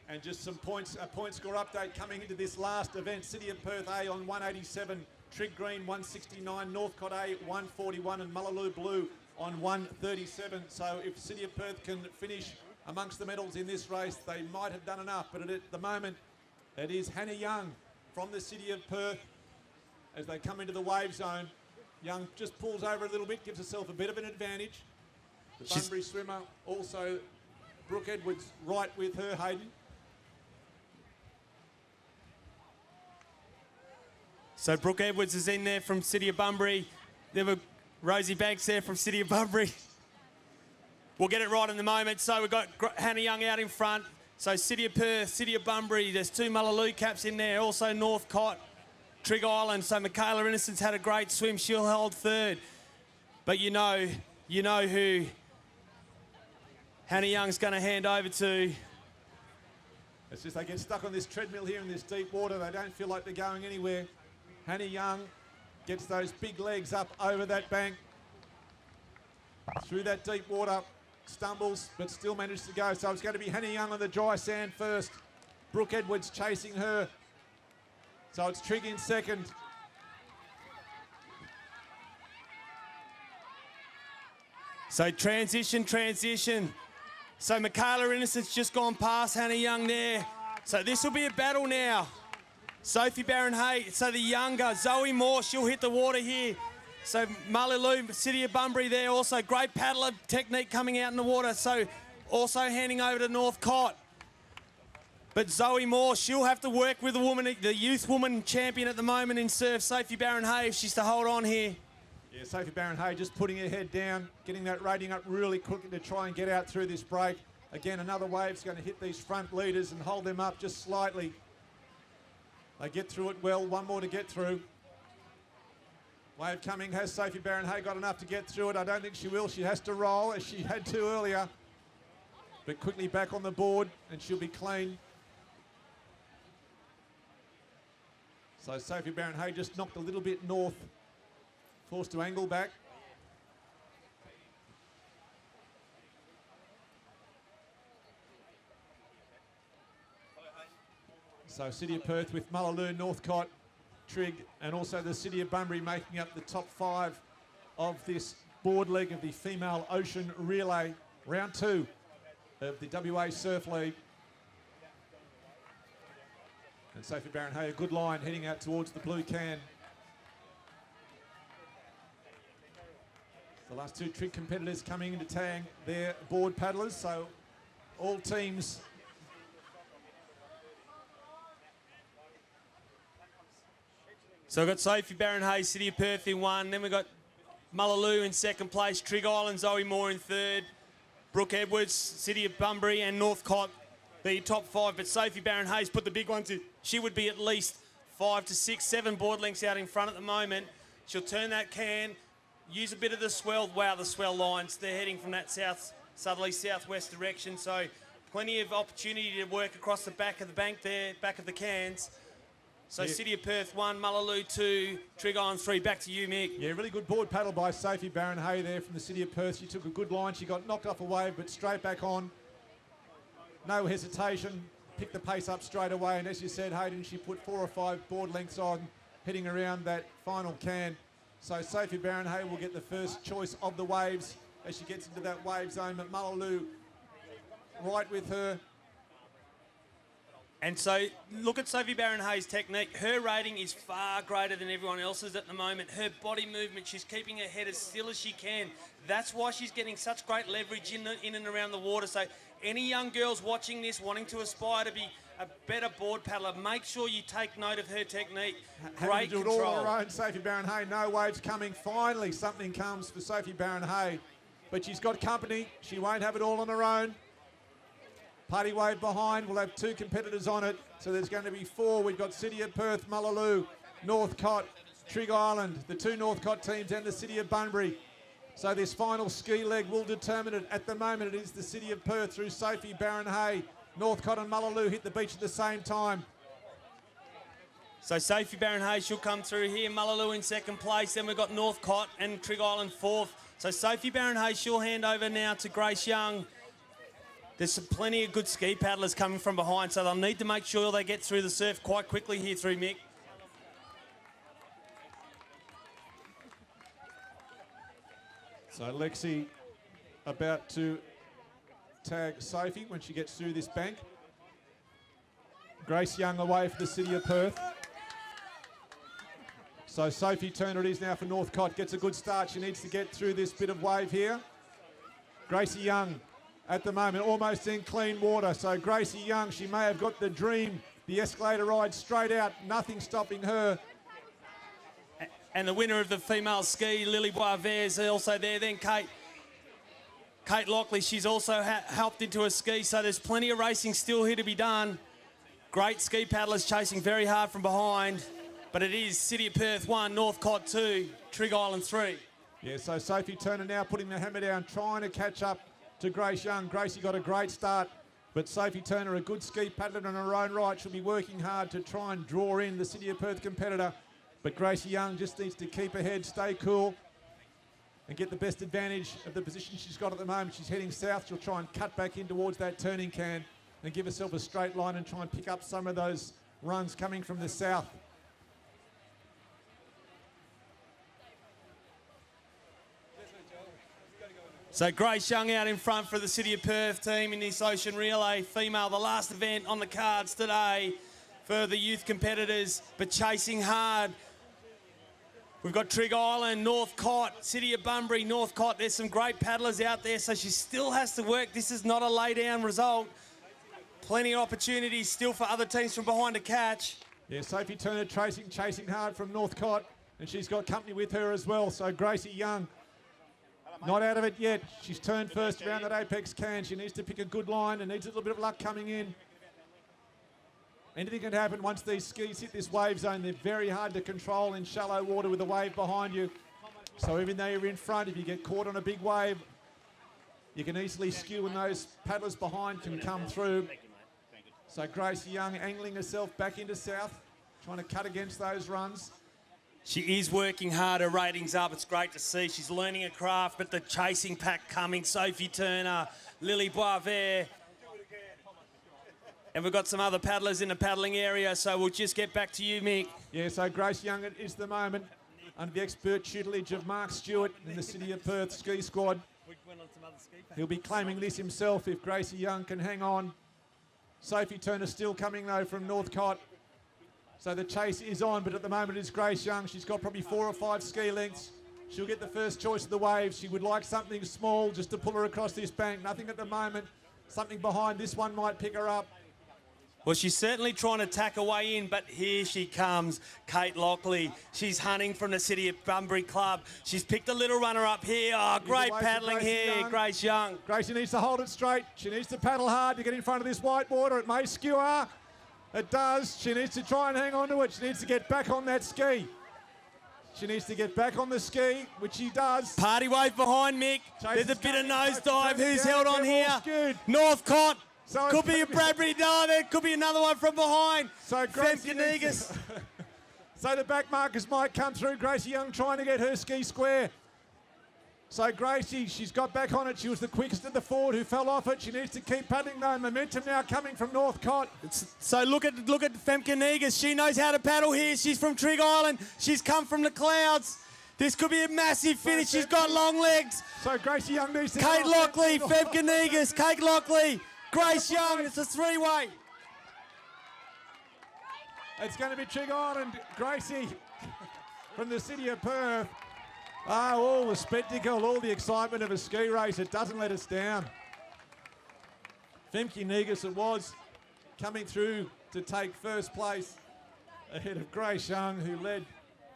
And just some points, a point score update coming into this last event. City of Perth A on 187, Trigg Green 169, Northcott A 141 and Mullaloo Blue on 137. So if City of Perth can finish amongst the medals in this race, they might have done enough, but at the moment it is Hannah Young from the City of Perth as they come into the wave zone. Young just pulls over a little bit, gives herself a bit of an advantage. The Bunbury swimmer also, Brooke Edwards, right with her, Hayden. So Brooke Edwards is in there from City of Bunbury. There were Rosie Banks there from City of Bunbury. We'll get it right in the moment. So we've got Hannah Young out in front. So City of Perth, City of Bunbury. There's 2 Mullaloo caps in there. Also Northcott. Trig Island. So Michaela Innocence had a great swim. She'll hold third. But you know who Hannah Young's going to hand over to. It's just they get stuck on this treadmill here in this deep water. They don't feel like they're going anywhere. Hannah Young gets those big legs up over that bank. Through that deep water. Stumbles, but still managed to go. So it's going to be Hannah Young on the dry sand first. Brooke Edwards chasing her. So it's Trig in second. So transition. So Michaela Innocence just gone past Hannah Young there. So this will be a battle now. Sophie Barron-Hay, so the younger. Zoe Moore, she'll hit the water here. So Mullaloo, City of Bunbury there also. Great paddler technique coming out in the water. So also handing over to Northcott. But Zoe Moore, she'll have to work with the woman, the youth woman champion at the moment in surf, Sophie Barron-Hay, if she's to hold on here. Yeah, Sophie Barron-Hay just putting her head down, getting that rating up really quickly to try and get out through this break. Again, another wave's going to hit these front leaders and hold them up just slightly. They get through it well, one more to get through. Wave coming, has Sophie Barron-Hay got enough to get through it? I don't think she will. She has to roll as she had to earlier. But quickly back on the board and she'll be clean. So Sophie Barron-Hay just knocked a little bit north. Forced to angle back. So City of Perth with Mullaloo, Northcott, Trig, and also the City of Bunbury making up the top 5 of this board leg of the Female Ocean Relay, round 2 of the WA Surf League. And Sophie Barron-Hay, a good line heading out towards the blue can. The last 2 Trig competitors coming into tag, they're board paddlers, so all teams So we've got Sophie Barron-Hay, City of Perth in 1. Then we've got Mullaloo in 2nd place. Trig Island, Zoe Moore in 3rd. Brooke Edwards, City of Bunbury and Northcott, the top 5. But Sophie Barron-Hay's put the big ones in. She would be at least 5 to 6, 7 board lengths out in front at the moment. She'll turn that can, use a bit of the swell. Wow, the swell lines. They're heading from that southerly southwest direction. So plenty of opportunity to work across the back of the bank there, back of the cans. So yeah. City of Perth 1, Mullaloo 2, Trig Island 3. Back to you, Mick. Yeah, really good board paddle by Sophie Barron-Hay there from the City of Perth. She took a good line. She got knocked off a wave, but straight back on. No hesitation. Picked the pace up straight away. And as you said, Hayden, she put 4 or 5 board lengths on, heading around that final can. So Sophie Barron-Hay will get the first choice of the waves as she gets into that wave zone. But Mullaloo right with her. And so, look at Sophie Barron-Hay's technique. Her rating is far greater than everyone else's at the moment. Her body movement, she's keeping her head as still as she can. That's why she's getting such great leverage in and around the water. So, any young girls watching this, wanting to aspire to be a better board paddler, make sure you take note of her technique. Great control. Do it all on her own, Sophie Barron-Hay. No waves coming. Finally, something comes for Sophie Barron-Hay. But she's got company. She won't have it all on her own. Party wave behind, we'll have 2 competitors on it. So there's going to be 4. We've got City of Perth, Mullaloo, Northcott, Trig Island, the 2 Northcott teams and the City of Bunbury. So this final ski leg will determine it. At the moment, it is the City of Perth through Sophie Barron-Hay. Northcott and Mullaloo hit the beach at the same time. So Sophie Barron-Hay, she'll come through here. Mullaloo in 2nd place. Then we've got Northcott and Trig Island 4th. So Sophie Barron-Hay, she'll hand over now to Grace Young. There's plenty of good ski paddlers coming from behind, so they'll need to make sure they get through the surf quite quickly here through Mick. So Lexi about to tag Sophie when she gets through this bank. Grace Young away for the City of Perth. So Sophie Turner it is now for Northcott. Gets a good start. She needs to get through this bit of wave here. Gracie Young at the moment almost in clean water. So Gracie Young, she may have got the dream, the escalator ride straight out. Nothing stopping her. And the winner of the female ski, Lily Boisvert, is also there. Then Kate Lockley, she's also helped into a ski. So there's plenty of racing still here to be done. Great ski paddlers chasing very hard from behind. but it is City of Perth 1, Northcott 2, Trig Island 3. Yeah, so Sophie Turner now putting the hammer down, trying to catch up to Grace Young. Gracie got a great start, but Sophie Turner, a good ski paddler in her own right, she'll be working hard to try and draw in the City of Perth competitor. But Gracie Young just needs to keep her head, stay cool, and get the best advantage of the position she's got at the moment. She's heading south. She'll try and cut back in towards that turning can and give herself a straight line and try and pick up some of those runs coming from the south. So Grace Young out in front for the City of Perth team in this Ocean Relay Female, the last event on the cards today for the youth competitors, but chasing hard. We've got Trig Island, Northcott, City of Bunbury, Northcott. There's some great paddlers out there, so she still has to work. This is not a lay-down result. Plenty of opportunities still for other teams from behind to catch. Yeah, Sophie Turner chasing hard from Northcott, and she's got company with her as well. So Gracie Young, not out of it yet. She's turned first around that apex can. She needs to pick a good line and needs a little bit of luck coming in. Anything can happen once these skis hit this wave zone. They're very hard to control in shallow water with a wave behind you. So even though you're in front, if you get caught on a big wave, you can easily skew and those paddlers behind can come through. So Gracie Young angling herself back into south, trying to cut against those runs. She is working hard, her ratings up. It's great to see. She's learning her craft, but the chasing pack coming. Sophie Turner, Lily Boisvert. And we've got some other paddlers in the paddling area, so we'll just get back to you, Mick. Yeah, so Grace Young is the moment under the expert tutelage of Mark Stewart in the City of Perth ski squad. He'll be claiming this himself if Gracie Young can hang on. Sophie Turner still coming though from Northcott. So the chase is on, but at the moment it's Grace Young. She's got probably 4 or 5 ski lengths. She'll get the first choice of the wave. She would like something small just to pull her across this bank. Nothing at the moment. Something behind this one might pick her up. Well, she's certainly trying to tack her way in, but here she comes, Kate Lockley. She's hunting from the City of Bunbury Club. She's picked a little runner up here. Oh, great paddling here, Grace Young. Gracie needs to hold it straight. She needs to paddle hard to get in front of this white water. It may skew her. It does. She needs to try and hang on to it. She needs to get back on that ski. She needs to get back on the ski, which she does. Party wave behind Mick. There's a bit of nosedive. Who's held on here? Northcott. So could be a Bradbury. No, there could be another one from behind. So Gracie Negus. So the back markers might come through. Gracie Young trying to get her ski square. So Gracie, she's got back on it. She was the quickest at the forward who fell off it. She needs to keep paddling though. Momentum now coming from Northcott. So look at Femke Negus. She knows how to paddle here. She's from Trig Island. She's come from the clouds. This could be a massive finish. She's got long legs. So Gracie Young needs to... Kate Lockley, Femke Negus, Kate Lockley, Grace Young. It's a 3-way. It's going to be Trig Island. Gracie from the City of Perth. Oh, all the spectacle, all the excitement of a ski race. It doesn't let us down. Femke Negus it was, coming through to take first place ahead of Grace Young, who led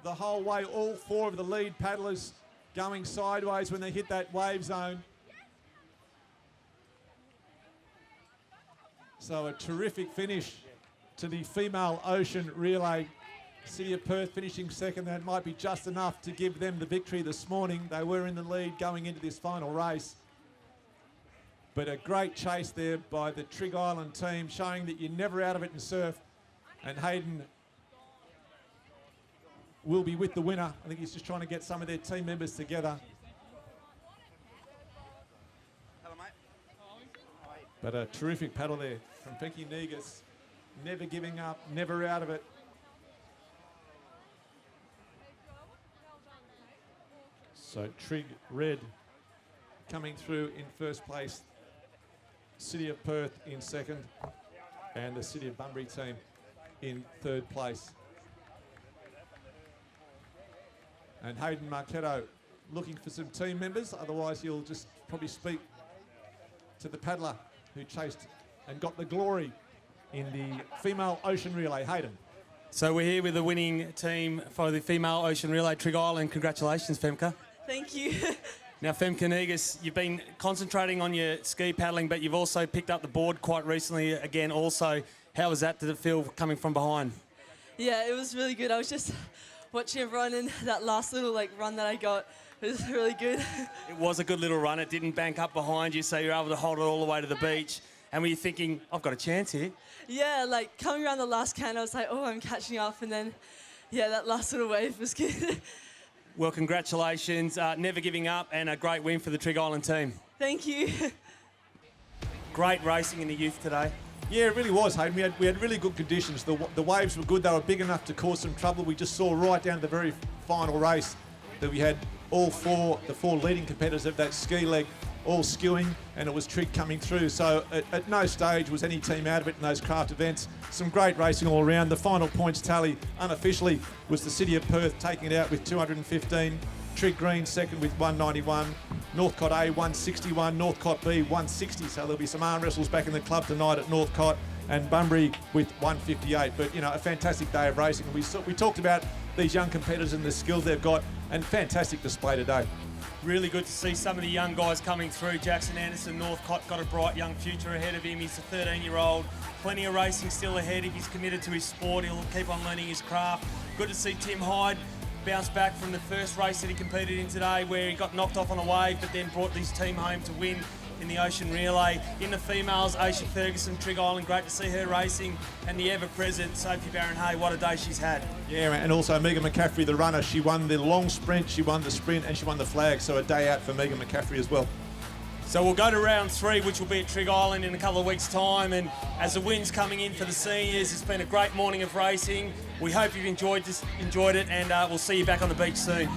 the whole way, all 4 of the lead paddlers going sideways when they hit that wave zone. So a terrific finish to the female ocean relay. City of Perth finishing second. That might be just enough to give them the victory this morning. They were in the lead going into this final race. But a great chase there by the Trig Island team, showing that you're never out of it in surf. And Hayden will be with the winner. I think he's just trying to get some of their team members together. But a terrific paddle there from Femke Negus. Never giving up, never out of it. So Trig Red coming through in first place. City of Perth in second. And the City of Bunbury team in third place. And Hayden Marchetto looking for some team members. Otherwise he'll just probably speak to the paddler who chased and got the glory in the female ocean relay. Hayden. So we're here with the winning team for the female ocean relay, Trig Island. Congratulations, Femke. Thank you. Now, Femke Negus, you've been concentrating on your ski paddling, but you've also picked up the board quite recently again also. How was that? Did it feel coming from behind? Yeah, it was really good. I was just watching everyone in that last little run that I got. It was really good. It was a good little run. It didn't bank up behind you, so you were able to hold it all the way to the beach. And were you thinking, I've got a chance here? Yeah, coming around the last can, I was like, oh, I'm catching up. And then, yeah, that last little wave was good. Well, congratulations. Never giving up, and a great win for the Trig Island team. Thank you. Great racing in the youth today. Yeah, it really was, Hayden. We had really good conditions. The waves were good. They were big enough to cause some trouble. We just saw right down to the very final race that we had the four leading competitors of that ski leg all skewing, and it was Trig coming through. So at no stage was any team out of it in those craft events. Some great racing all around. The final points tally unofficially was the City of Perth taking it out with 215. Trig Green second with 191. Northcott A 161. Northcott B 160. So there'll be some arm wrestles back in the club tonight at Northcott, and Bunbury with 158. But a fantastic day of racing. And we talked about these young competitors and the skills they've got, and fantastic display today. Really good to see some of the young guys coming through. Jackson Anderson, Northcott, got a bright young future ahead of him. He's a 13-year-old. Plenty of racing still ahead. If he's committed to his sport, he'll keep on learning his craft. Good to see Tim Hyde bounce back from the first race that he competed in today, where he got knocked off on a wave, but then brought his team home to win in the Ocean Relay. In the females, Aisha Ferguson, Trig Island, great to see her racing, and the ever-present Sophie Barron-Hay, what a day she's had. Yeah, and also Megan McCaffrey, the runner. She won the long sprint, she won the sprint, and she won the flag. So a day out for Megan McCaffrey as well. So we'll go to round 3, which will be at Trig Island in a couple of weeks' time. And as the wind's coming in for the seniors, it's been a great morning of racing. We hope you've enjoyed it, and we'll see you back on the beach soon.